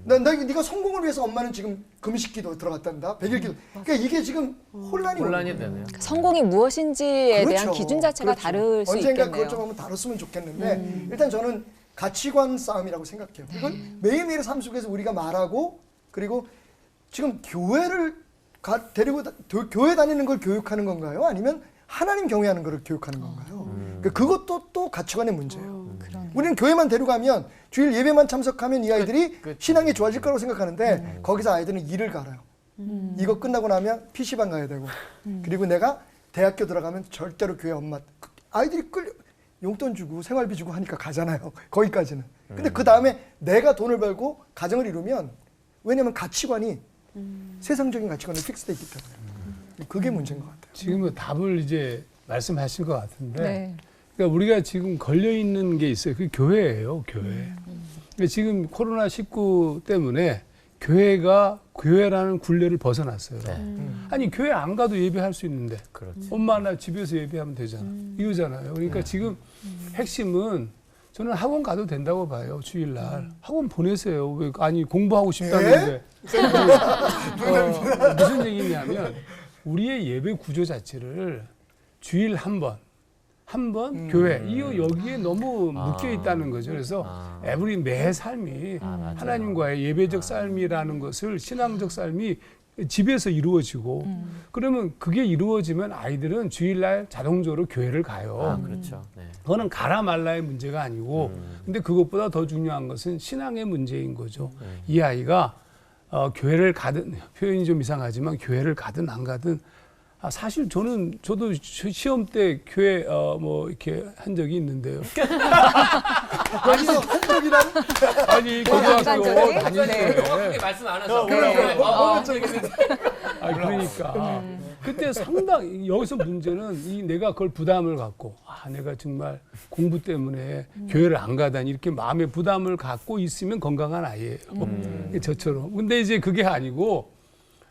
네가 성공을 위해서 엄마는 지금 금식기도 들어갔단다. 100일 기도. 그러니까 이게 지금 혼란이 혼란이 되네요. 성공이 무엇인지에 대한 그렇죠. 기준 자체가 그렇죠. 다를 수 언젠가 있겠네요. 그걸 좀 한번 다뤘으면 좋겠는데 일단 저는 가치관 싸움이라고 생각해요. 이걸 매일매일 삶 속에서 우리가 말하고 그리고 지금 교회를 교회 다니는 걸 교육하는 건가요? 아니면 하나님 경외하는 걸 교육하는 건가요? 그러니까 그것도 또 가치관의 문제예요. 우리는 교회만 데려가면 주일 예배만 참석하면 이 아이들이 신앙이 좋아질 거라고 생각하는데 거기서 아이들은 일을 갈아요. 이거 끝나고 나면 PC방 가야 되고 그리고 내가 대학교 들어가면 절대로 교회 엄마 아이들이 용돈 주고 생활비 주고 하니까 가잖아요. 거기까지는. 근데 그 다음에 내가 돈을 벌고 가정을 이루면 왜냐면 가치관이 세상적인 가치관이 픽스돼 있기 때문에 그게 문제인 것 같아요. 지금은 답을 이제 말씀하신 것 같은데 네. 그러니까 우리가 지금 걸려 있는 게 있어요. 그 교회예요, 교회. 그러니까 지금 코로나19 때문에 교회라는 굴레를 벗어났어요. 아니 교회 안 가도 예배할 수 있는데 엄마 나 집에서 예배하면 되잖아. 이거잖아요. 그러니까 지금 핵심은 저는 학원 가도 된다고 봐요. 주일날 학원 보내세요. 왜 아니 공부하고 싶다는데 무슨 얘기냐면 우리의 예배 구조 자체를 주일 한 번 교회 여기에 너무 묶여 있다는 거죠. 그래서 우리 매 삶이 하나님과의 예배적 삶이라는 것을 신앙적 삶이 집에서 이루어지고 그러면 그게 이루어지면 아이들은 주일날 자동적으로 교회를 가요. 그렇죠. 네. 그거는 가라 말라의 문제가 아니고 근데 그것보다 더 중요한 것은 신앙의 문제인 거죠. 이 아이가 교회를 가든 표현이 좀 이상하지만 교회를 가든 안 가든 사실 저도 시험 때 교회 뭐 이렇게 한 적이 있는데요. 여기서 한 적이란 아니 고등학교 다닐 때 정확하게 말씀 안 하셔서. 그러니까 그때 상당히 여기서 문제는 내가 그걸 부담을 갖고 내가 정말 공부 때문에 교회를 안 가다니 이렇게 마음에 부담을 갖고 있으면 건강한 아이예요. 저처럼. 근데 이제 그게 아니고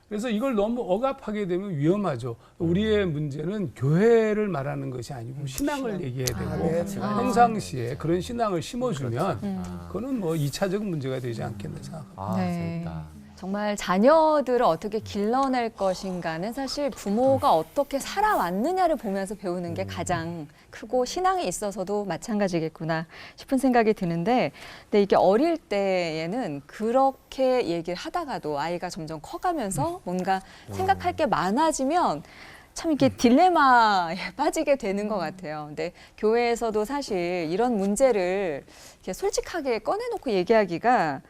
그래서 이걸 너무 억압하게 되면 위험하죠. 우리의 문제는 교회를 말하는 것이 아니고 신앙을 얘기해야 되고 평상시에 그런 신앙을 심어주면 그거는 뭐 2차적 문제가 되지 않겠나 생각합니다. 네. 재밌다. 정말 자녀들을 어떻게 길러낼 것인가는 사실 부모가 어떻게 살아왔느냐를 보면서 배우는 게 가장 크고 신앙에 있어서도 마찬가지겠구나 싶은 생각이 드는데 근데 이게 어릴 때에는 그렇게 얘기를 하다가도 아이가 점점 커가면서 뭔가 생각할 게 많아지면 참 이렇게 딜레마에 빠지게 되는 것 같아요. 근데 교회에서도 사실 이런 문제를 이렇게 솔직하게 꺼내놓고 얘기하기가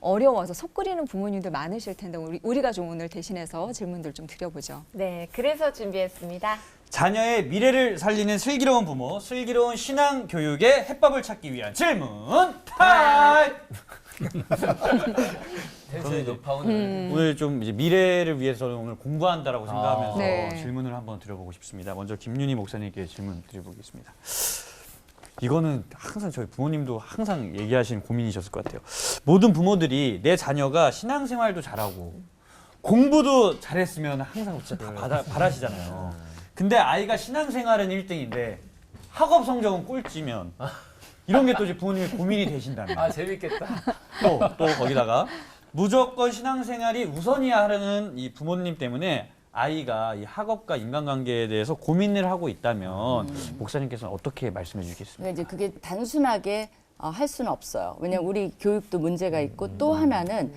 어려워서 속 끓이는 부모님들 많으실 텐데 우리가 좀 오늘 대신해서 질문들 좀 드려보죠. 네, 그래서 준비했습니다. 자녀의 미래를 살리는 슬기로운 부모, 슬기로운 신앙 교육의 해법을 찾기 위한 질문 타임! 텐션이 높아오는. 오늘 좀 이제 미래를 위해서 오늘 공부한다라고 생각하면서 네. 질문을 한번 드려보고 싶습니다. 먼저 김윤희 목사님께 질문 드려보겠습니다. 이거는 항상 저희 부모님도 항상 얘기하시는 고민이셨을 것 같아요. 모든 부모들이 내 자녀가 신앙생활도 잘하고 공부도 잘했으면 항상 진짜 다 바라시잖아요. 근데 아이가 신앙생활은 1등인데 학업 성적은 꼴찌면 이런 게 또 이제 부모님의 고민이 되신다면 재밌겠다. 또 거기다가 무조건 신앙생활이 우선이야 하는 이 부모님 때문에 아이가 이 학업과 인간관계에 대해서 고민을 하고 있다면 목사님께서는 어떻게 말씀해 주시겠습니까? 그러니까 이제 그게 단순하게 할 수는 없어요. 왜냐하면 우리 교육도 문제가 있고 또 하나는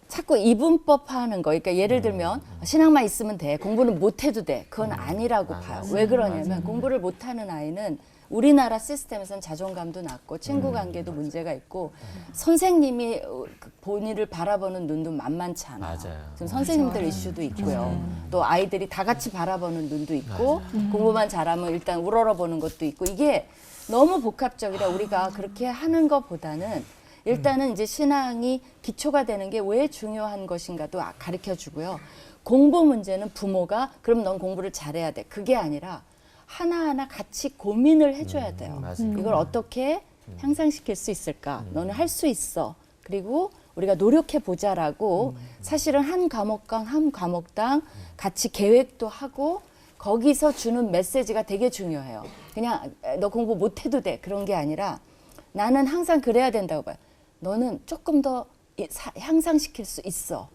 자꾸 이분법화하는 거. 그러니까 예를 들면 신앙만 있으면 돼. 공부는 못 해도 돼. 그건 아니라고 봐요. 왜 그러냐면 공부를 못하는 아이는 우리나라 시스템에서는 자존감도 낮고 친구 관계도 문제가 있고 선생님이 본인을 바라보는 눈도 만만치 않아요. 맞아요. 지금 선생님들 이슈도 있고요. 또 아이들이 다 같이 바라보는 눈도 있고 공부만 잘하면 일단 우러러보는 것도 있고 이게 너무 복합적이라 우리가 그렇게 하는 것보다는 일단은 이제 신앙이 기초가 되는 게 왜 중요한 것인가도 가르쳐 주고요. 공부 문제는 부모가 그럼 넌 공부를 잘해야 돼. 그게 아니라 하나하나 같이 고민을 해줘야 돼요. 이걸 어떻게 향상시킬 수 있을까? 너는 할 수 있어. 그리고 우리가 노력해 보자라고 사실은 한 과목당 한 과목당 같이 계획도 하고 거기서 주는 메시지가 되게 중요해요. 그냥 너 공부 못해도 돼. 그런 게 아니라 나는 항상 그래야 된다고 봐요. 너는 조금 더 향상시킬 수 있어.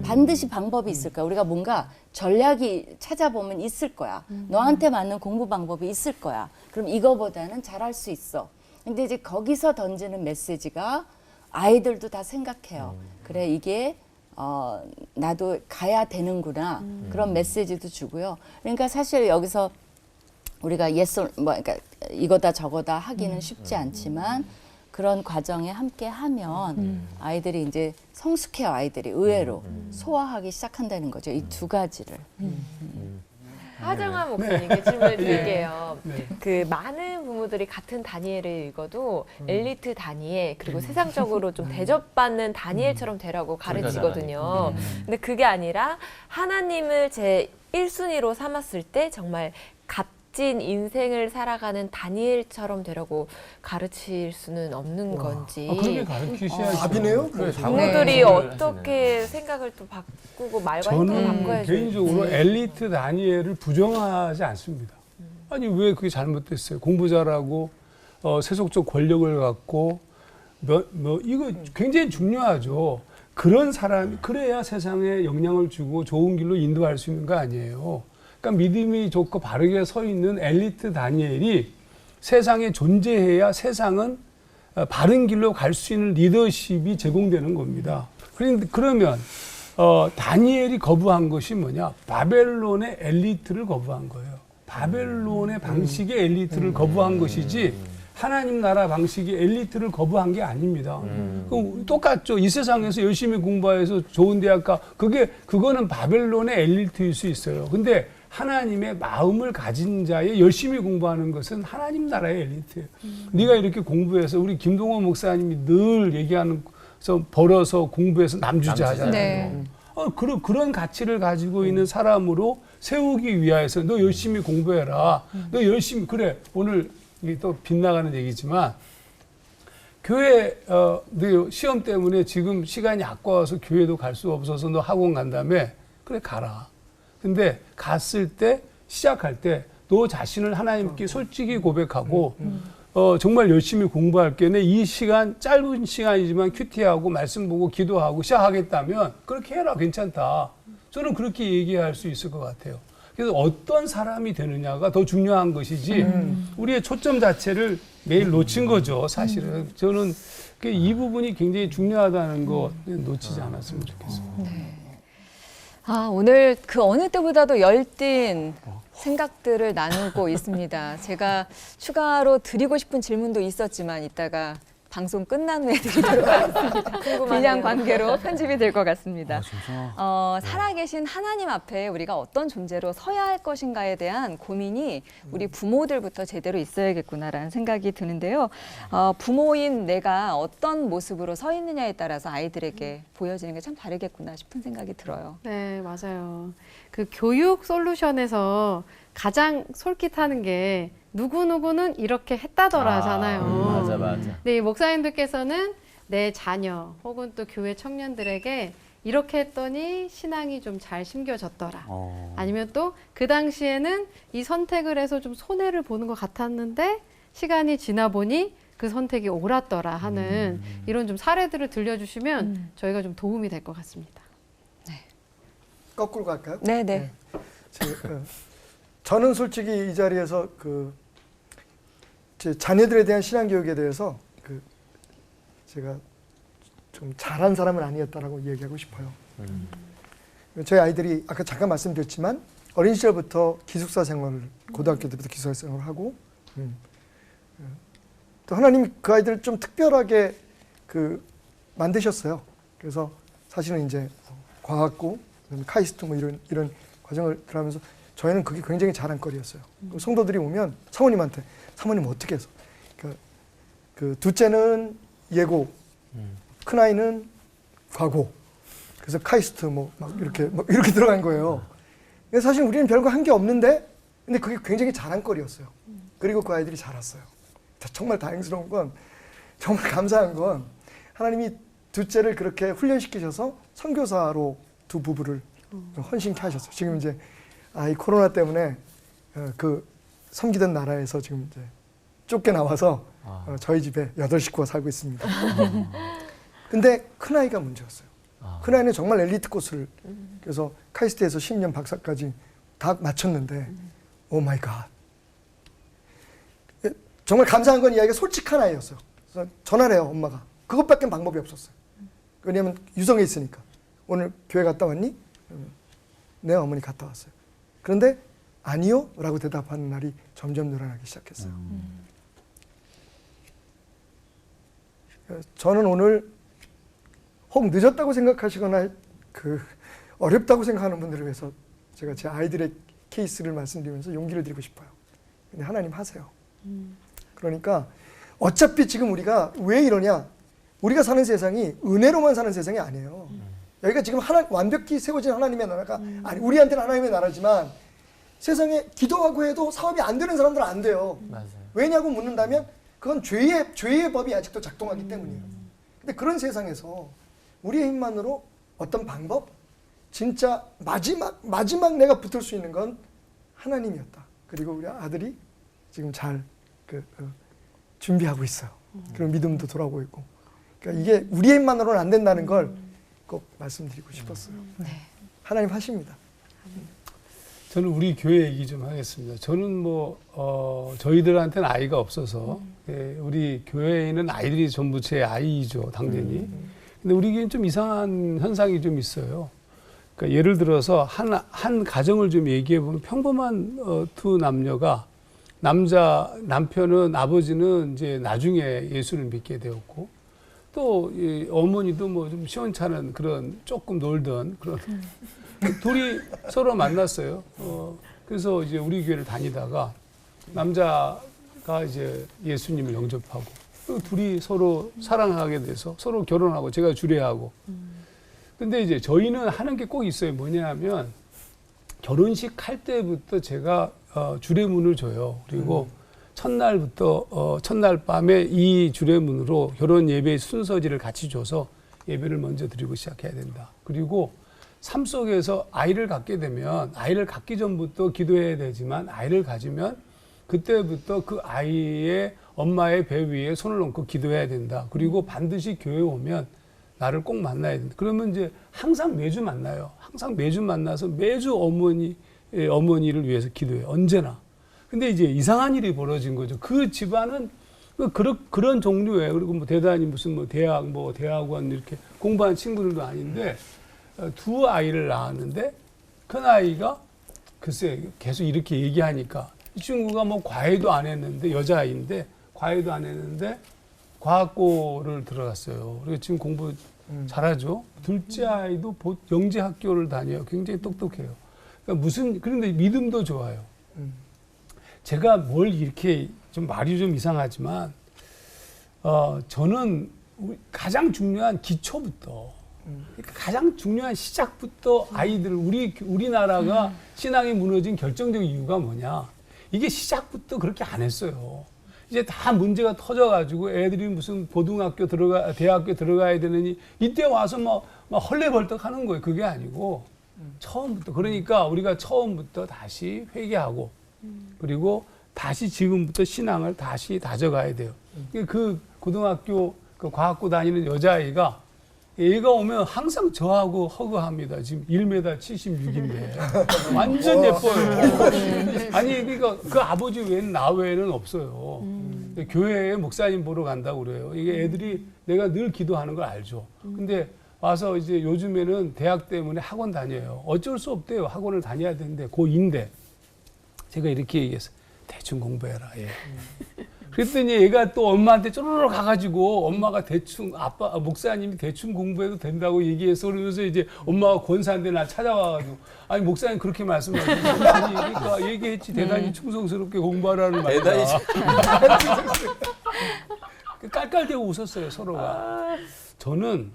반드시 방법이 있을 거야. 우리가 뭔가 전략이 찾아보면 있을 거야. 너한테 맞는 공부 방법이 있을 거야. 그럼 이거보다는 잘할 수 있어. 근데 이제 거기서 던지는 메시지가 아이들도 다 생각해요. 그래 이게 나도 가야 되는구나. 그런 메시지도 주고요. 그러니까 사실 여기서 우리가 그러니까 이거다 저거다 하기는 쉽지 않지만 그런 과정에 함께 하면 아이들이 이제 성숙해요. 아이들이 의외로 소화하기 시작한다는 거죠. 이 두 가지를. 하정아 목사님께 질문을 드릴게요. 그 많은 부모들이 같은 다니엘을 읽어도 엘리트 다니엘 그리고 세상적으로 좀 대접받는 다니엘처럼 되라고 가르치거든요. 근데 그게 아니라 하나님을 제 1순위로 삼았을 때 정말 값진 인생을 살아가는 다니엘처럼 되라고 가르칠 수는 없는 건지 그렇게 가르치셔야죠. 답이네요. 부모들이 어떻게 생각을 또 바꾸고 말과 행동을 바꿔야 저는 개인적으로 엘리트 다니엘을 부정하지 않습니다. 아니 왜 그게 잘못됐어요? 공부 잘하고 세속적 권력을 갖고 이거 굉장히 중요하죠. 그런 사람이 그래야 세상에 영향을 주고 좋은 길로 인도할 수 있는 거 아니에요. 그러니까 믿음이 좋고 바르게 서 있는 엘리트 다니엘이 세상에 존재해야 세상은 바른 길로 갈 수 있는 리더십이 제공되는 겁니다. 그러면 다니엘이 거부한 것이 뭐냐? 바벨론의 엘리트를 거부한 거예요. 바벨론의 방식의 엘리트를 거부한 것이지 하나님 나라 방식의 엘리트를 거부한 게 아닙니다. 똑같죠. 이 세상에서 열심히 공부해서 좋은 대학 가 그거는 바벨론의 엘리트일 수 있어요. 근데 하나님의 마음을 가진 자의 열심히 공부하는 것은 하나님 나라의 엘리트예요. 네가 이렇게 공부해서 우리 김동원 목사님이 늘 얘기하는 벌어서 공부해서 남주자 하잖아요. 네. 그런 가치를 가지고 있는 사람으로 세우기 위해서 너 열심히 공부해라. 너 열심히 그래. 오늘 이게 또 빗나가는 얘기지만 교회 너 시험 때문에 지금 시간이 아까워서 교회도 갈 수 없어서 너 학원 간다며. 그래 가라. 근데 갔을 때 시작할 때 너 자신을 하나님께 솔직히 고백하고 정말 열심히 공부할게. 내 이 시간 짧은 시간이지만 큐티하고 말씀 보고 기도하고 시작하겠다면 그렇게 해라. 괜찮다. 저는 그렇게 얘기할 수 있을 것 같아요. 그래서 어떤 사람이 되느냐가 더 중요한 것이지 우리의 초점 자체를 매일 놓친 거죠. 사실은 저는 이 부분이 굉장히 중요하다는 거 놓치지 않았으면 좋겠습니다. 오늘 그 어느 때보다도 열띤 생각들을 나누고 있습니다. 제가 추가로 드리고 싶은 질문도 있었지만 이따가 방송 끝난 후에 드리도록 하겠습니다. 그냥 관계로 편집이 될 것 같습니다. 살아계신 하나님 앞에 우리가 어떤 존재로 서야 할 것인가에 대한 고민이 우리 부모들부터 제대로 있어야겠구나라는 생각이 드는데요. 부모인 내가 어떤 모습으로 서 있느냐에 따라서 아이들에게 보여지는 게 참 다르겠구나 싶은 생각이 들어요. 네, 맞아요. 그 교육 솔루션에서 가장 솔깃하는 게 누구누구는 이렇게 했다더라잖아요. 맞아. 네, 목사님들께서는 내 자녀 혹은 또 교회 청년들에게 이렇게 했더니 신앙이 좀 잘 심겨졌더라. 아니면 또 그 당시에는 이 선택을 해서 좀 손해를 보는 것 같았는데 시간이 지나 보니 그 선택이 옳았더라 하는 이런 좀 사례들을 들려주시면 저희가 좀 도움이 될 것 같습니다. 거꾸로 갈까요? 네네. 저는 솔직히 이 자리에서 제 자녀들에 대한 신앙 교육에 대해서 제가 좀 잘한 사람은 아니었다라고 얘기하고 싶어요. 저희 아이들이 아까 잠깐 말씀드렸지만 어린 시절부터 기숙사 생활을 고등학교 때부터 기숙사 생활을 하고 또 하나님이 그 아이들을 좀 특별하게 만드셨어요. 그래서 사실은 이제 과학고, 카이스트 뭐 이런 과정을 들어가면서 저희는 그게 굉장히 자랑거리였어요. 성도들이 오면 사모님한테 사모님 어떻게 해서 그 둘째는 예고, 큰 아이는 과고, 그래서 카이스트 막 이렇게 들어간 거예요. 근데 사실 우리는 별거 한 게 없는데, 근데 그게 굉장히 자랑거리였어요. 그리고 그 아이들이 자랐어요. 정말 다행스러운 건, 정말 감사한 건 하나님이 둘째를 그렇게 훈련시키셔서 선교사로 두 부부를 헌신케 하셨어요. 지금 이제 이 코로나 때문에 섬기던 나라에서 지금 이제 쫓겨나와서 저희 집에 8식구가 살고 있습니다. 근데 큰아이가 문제였어요. 큰아이는 정말 엘리트 코스를 그래서 카이스트에서 10년 박사까지 다 마쳤는데 오 마이 갓. 정말 감사한 건 이 아이가 솔직한 아이였어요. 그래서 전화를 해요, 엄마가. 그것밖에 방법이 없었어요. 왜냐면 유성에 있으니까. 오늘 교회 갔다 왔니? 네, 어머니 갔다 왔어요. 그런데 아니요? 라고 대답하는 날이 점점 늘어나기 시작했어요. 저는 오늘 혹 늦었다고 생각하시거나 어렵다고 생각하는 분들을 위해서 제가 제 아이들의 케이스를 말씀드리면서 용기를 드리고 싶어요. 근데 하나님 하세요. 그러니까 어차피 지금 우리가 왜 이러냐? 우리가 사는 세상이 은혜로만 사는 세상이 아니에요. 여기가 지금 완벽히 세워진 하나님의 나라가 아니 우리한테는 하나님의 나라지만 세상에 기도하고 해도 사업이 안 되는 사람들은 안 돼요. 맞아요. 왜냐고 묻는다면 그건 죄의 법이 아직도 작동하기 때문이에요. 근데 그런 세상에서 우리의 힘만으로 어떤 방법? 진짜 마지막 내가 붙을 수 있는 건 하나님이었다. 그리고 우리 아들이 지금 잘 준비하고 있어요. 그런 믿음도 돌아오고 있고. 그러니까 이게 우리의 힘만으로는 안 된다는 걸 꼭 말씀드리고 싶었어요. 하나님 하십니다. 저는 우리 교회 얘기 좀 하겠습니다. 저는 저희들한테는 아이가 없어서 우리 교회에는 아이들이 전부 제 아이죠, 당연히. 근데 우리 교회는 좀 이상한 현상이 좀 있어요. 그러니까 예를 들어서 한 가정을 좀 얘기해 보면 평범한 두 남녀가 남편은 아버지는 이제 나중에 예수를 믿게 되었고 또 어머니도 뭐 좀 시원찮은 그런 조금 놀던 그런 둘이 서로 만났어요. 그래서 이제 우리 교회를 다니다가 남자가 이제 예수님을 영접하고 둘이 서로 사랑하게 돼서 서로 결혼하고 제가 주례하고. 근데 이제 저희는 하는 게 꼭 있어요. 뭐냐면 결혼식 할 때부터 제가 주례문을 줘요. 그리고 첫날 밤에 이 주례문으로 결혼 예배 순서지를 같이 줘서 예배를 먼저 드리고 시작해야 된다. 그리고 삶 속에서 아이를 갖게 되면 아이를 갖기 전부터 기도해야 되지만 아이를 가지면 그때부터 그 아이의 엄마의 배 위에 손을 얹고 기도해야 된다. 그리고 반드시 교회 오면 나를 꼭 만나야 된다. 그러면 이제 항상 매주 만나요. 항상 매주 만나서 매주 어머니를 위해서 기도해요. 언제나. 근데 이제 이상한 일이 벌어진 거죠. 그 집안은 그런 종류예요. 그리고 뭐 대단히 무슨 대학원 이렇게 공부한 친구들도 아닌데 두 아이를 낳았는데 큰 아이가 글쎄 계속 이렇게 얘기하니까 이 친구가 뭐 과외도 안 했는데 여자아이인데 과외도 안 했는데 과학고를 들어갔어요. 그리고 지금 공부 잘하죠. 둘째 아이도 영재 학교를 다녀요. 굉장히 똑똑해요. 그러니까 그런데 믿음도 좋아요. 제가 뭘 이렇게 좀 말이 좀 이상하지만 저는 가장 중요한 기초부터 그러니까 가장 중요한 시작부터 아이들 우리나라가 신앙이 무너진 결정적인 이유가 뭐냐? 이게 시작부터 그렇게 안 했어요. 이제 다 문제가 터져가지고 애들이 무슨 대학교 들어가야 되느니 이때 와서 막 헐레벌떡 하는 거예요. 그게 아니고 처음부터 그러니까 우리가 처음부터 다시 회개하고 그리고 다시 지금부터 신앙을 다시 다져가야 돼요. 그 고등학교 그 과학고 다니는 여자아이가 얘가 오면 항상 저하고 허그합니다. 지금 1m 76인데 완전 예뻐요. 아니 그러니까 그 아버지 외에는 나 외에는 없어요. 교회에 목사님 보러 간다고 그래요. 이게 애들이 내가 늘 기도하는 걸 알죠. 근데 와서 이제 요즘에는 대학 때문에 학원 다녀요. 어쩔 수 없대요. 학원을 다녀야 되는데 고2인데 제가 이렇게 얘기했어요. 대충 공부해라. 예. 그랬더니 얘가 또 엄마한테 쪼르르 가가지고 엄마가 대충 목사님이 대충 공부해도 된다고 얘기해서 그러면서 이제 엄마가 권사인데 날 찾아와가지고 아니 목사님 그렇게 말씀하시고 아니 그러니까 얘기했지 대단히 충성스럽게 공부하라는 말이다. 대단히 깔깔대고 웃었어요 서로가. 저는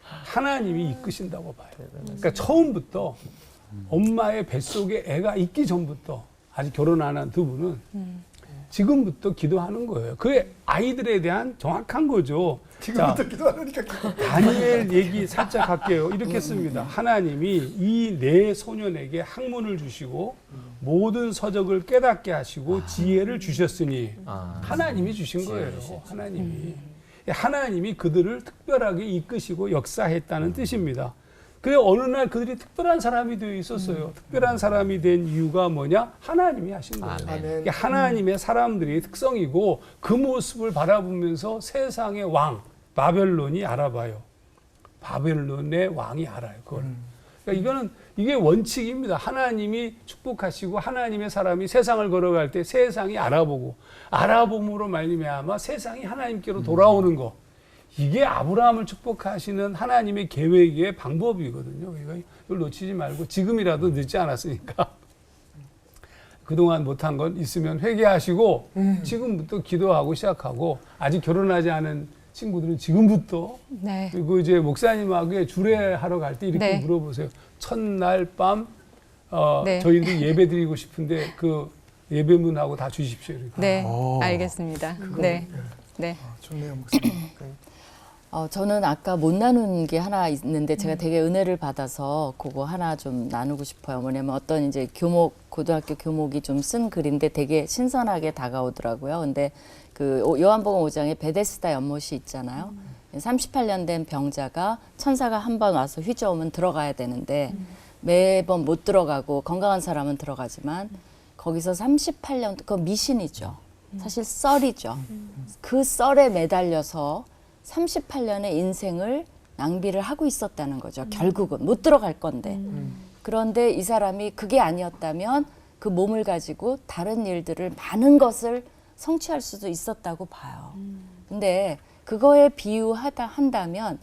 하나님이 이끄신다고 봐요. 그러니까 처음부터 엄마의 뱃속에 애가 있기 전부터 아직 결혼 안 한 두 분은 지금부터 기도하는 거예요. 그 아이들에 대한 정확한 거죠. 지금부터 기도하니까 다니엘 얘기 살짝 할게요. 이렇게 씁니다. 하나님이 이 네 소년에게 학문을 주시고 모든 서적을 깨닫게 하시고 지혜를 주셨으니 하나님이 주신 거예요. 하나님이 그들을 특별하게 이끄시고 역사했다는 뜻입니다. 그래 어느 날 그들이 특별한 사람이 되어 있었어요. 특별한 사람이 된 이유가 뭐냐? 하나님이 하신 거예요. 그러니까 하나님의 사람들이 특성이고 그 모습을 바라보면서 세상의 왕 바벨론이 알아봐요. 바벨론의 왕이 알아요. 그걸. 그러니까 이게 원칙입니다. 하나님이 축복하시고 하나님의 사람이 세상을 걸어갈 때 세상이 알아봄으로 말미암아 세상이 하나님께로 돌아오는 거. 이게 아브라함을 축복하시는 하나님의 계획의 방법이거든요. 이걸 놓치지 말고 지금이라도 늦지 않았으니까 그동안 못한 건 있으면 회개하시고 지금부터 기도하고 시작하고 아직 결혼하지 않은 친구들은 지금부터 네. 그리고 이제 목사님하고 주례하러 갈 때 이렇게 네. 물어보세요. 첫날 밤 네. 저희들이 예배 드리고 싶은데 그 예배문하고 다 주십시오. 이렇게. 네, 알겠습니다. 네. 네. 좋네요, 목사님. 저는 아까 못 나눈 게 하나 있는데 제가 되게 은혜를 받아서 그거 하나 좀 나누고 싶어요. 뭐냐면 어떤 이제 고등학교 교목이 좀 쓴 글인데 되게 신선하게 다가오더라고요. 근데 그 요한복음 5장에 베데스다 연못이 있잖아요. 38년 된 병자가 천사가 한 번 와서 휘저으면 들어가야 되는데 매번 못 들어가고 건강한 사람은 들어가지만 거기서 38년, 그건 미신이죠. 사실 썰이죠. 그 썰에 매달려서 38년의 인생을 낭비를 하고 있었다는 거죠. 결국은 못 들어갈 건데. 그런데 이 사람이 그게 아니었다면 그 몸을 가지고 다른 일들을 많은 것을 성취할 수도 있었다고 봐요. 근데 그거에 한다면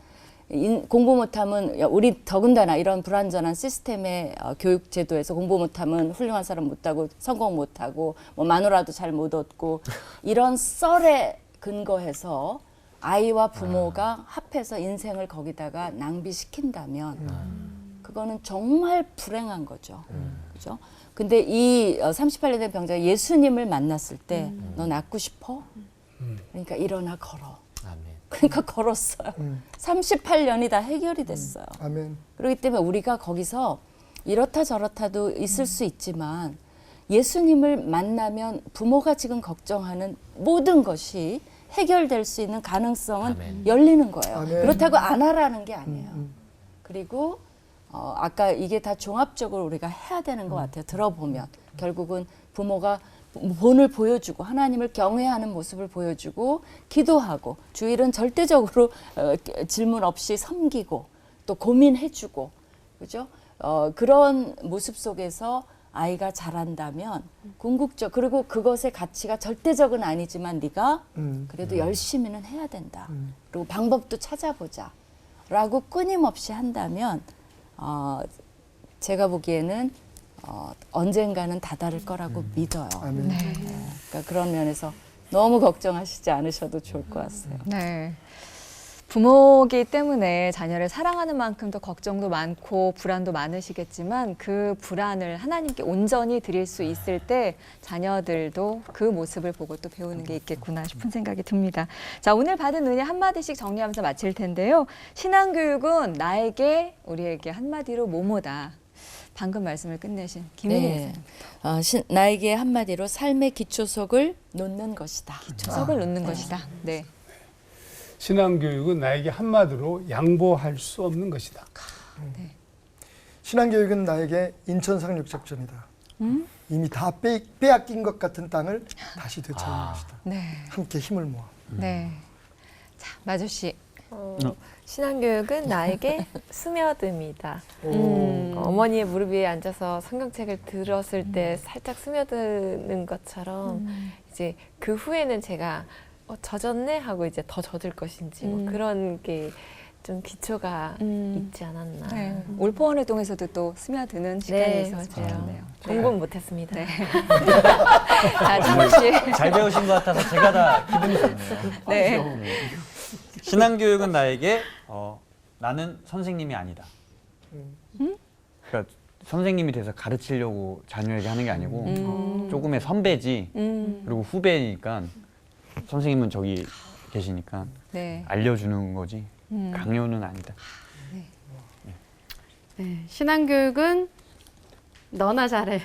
공부 못하면 우리 더군다나 이런 불완전한 시스템의 교육 제도에서 공부 못하면 훌륭한 사람 못하고 성공 못하고 뭐 마누라도 잘 못 얻고 이런 썰에 근거해서 아이와 부모가 합해서 인생을 거기다가 낭비시킨다면 그거는 정말 불행한 거죠. 그죠? 근데 이 38년 된 병자가 예수님을 만났을 때 너 낫고 싶어? 그러니까 일어나 걸어. 그러니까 걸었어요. 38년이 다 해결이 됐어요. 아멘. 그렇기 때문에 우리가 거기서 이렇다 저렇다도 있을 수 있지만 예수님을 만나면 부모가 지금 걱정하는 모든 것이 해결될 수 있는 가능성은 열리는 거예요. 아멘. 그렇다고 안 하라는 게 아니에요. 그리고 아까 이게 다 종합적으로 우리가 해야 되는 것 같아요. 들어보면 결국은 부모가 본을 보여주고 하나님을 경외하는 모습을 보여주고 기도하고 주일은 절대적으로 질문 없이 섬기고 또 고민해주고 그죠? 그런 모습 속에서 아이가 자란다면 궁극적 그리고 그것의 가치가 절대적은 아니지만 네가 그래도 열심히는 해야 된다. 그리고 방법도 찾아보자. 라고 끊임없이 한다면 제가 보기에는 언젠가는 다다를 거라고 믿어요. 아멘. 그러니까 그런 면에서 너무 걱정하시지 않으셔도 좋을 것 같아요. 네. 부모기 때문에 자녀를 사랑하는 만큼 더 걱정도 많고 불안도 많으시겠지만 그 불안을 하나님께 온전히 드릴 수 있을 때 자녀들도 그 모습을 보고 또 배우는 게 있겠구나 싶은 생각이 듭니다. 자, 오늘 받은 은혜 한마디씩 정리하면서 마칠 텐데요. 신앙교육은 나에게, 우리에게 한마디로 뭐뭐다. 방금 말씀을 끝내신 김은희 목사님. 나에게 한마디로 삶의 기초석을 놓는 것이다. 기초석을 놓는 것이다. 네. 신앙교육은 나에게 한마디로 양보할 수 없는 것이다. 신앙교육은 나에게 인천 상륙작전이다. 이미 다 빼앗긴 것 같은 땅을 다시 되찾는 것이다. 네. 함께 힘을 모아. 네. 자, 마주 씨. 신앙교육은 나에게 스며듭니다. 어머니의 무릎 위에 앉아서 성경책을 들었을 때 살짝 스며드는 것처럼 이제 그 후에는 제가 젖었네 하고 이제 더 젖을 것인지 뭐 그런 게 좀 기초가 있지 않았나. 네. 올포원 활동에서도 또 스며드는 시간이 네, 있었을 것 맞아요. 같네요. 공부는 못했습니다. 네. 자, 창호 씨. 잘 배우신 것 같아서 제가 다 기분이 좋네요. 네. 신앙교육은 나에게 나는 선생님이 아니다. 그러니까 선생님이 돼서 가르치려고 자녀에게 하는 게 아니고 조금의 선배지 그리고 후배니까 선생님은 저기 계시니까 네. 알려주는 거지 강요는 아니다. 네, 신앙교육은 너나 잘해.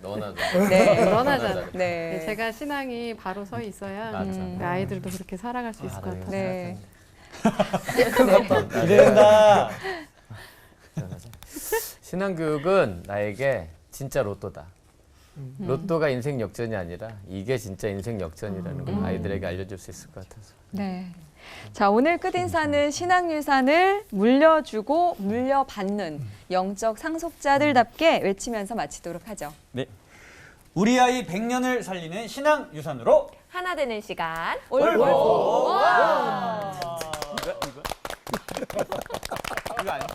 너나 네. 너나 잘해. 네. 네, 제가 신앙이 바로 서 있어야 맞아. 아이들도 그렇게 살아갈 수 있을 것 같아요. 네. 기대된다. 신앙교육은 나에게 진짜 로또다. 로또가 인생 역전이 아니라 이게 진짜 인생 역전이라는 걸 아이들에게 알려줄 수 있을 것 같아서. 네. 자, 오늘 끝인사는 신앙유산을 물려주고 물려받는 영적 상속자들답게 외치면서 마치도록 하죠. 네. 우리 아이 100년을 살리는 신앙 유산으로 하나 되는 시간. 올보. 이거 아니야?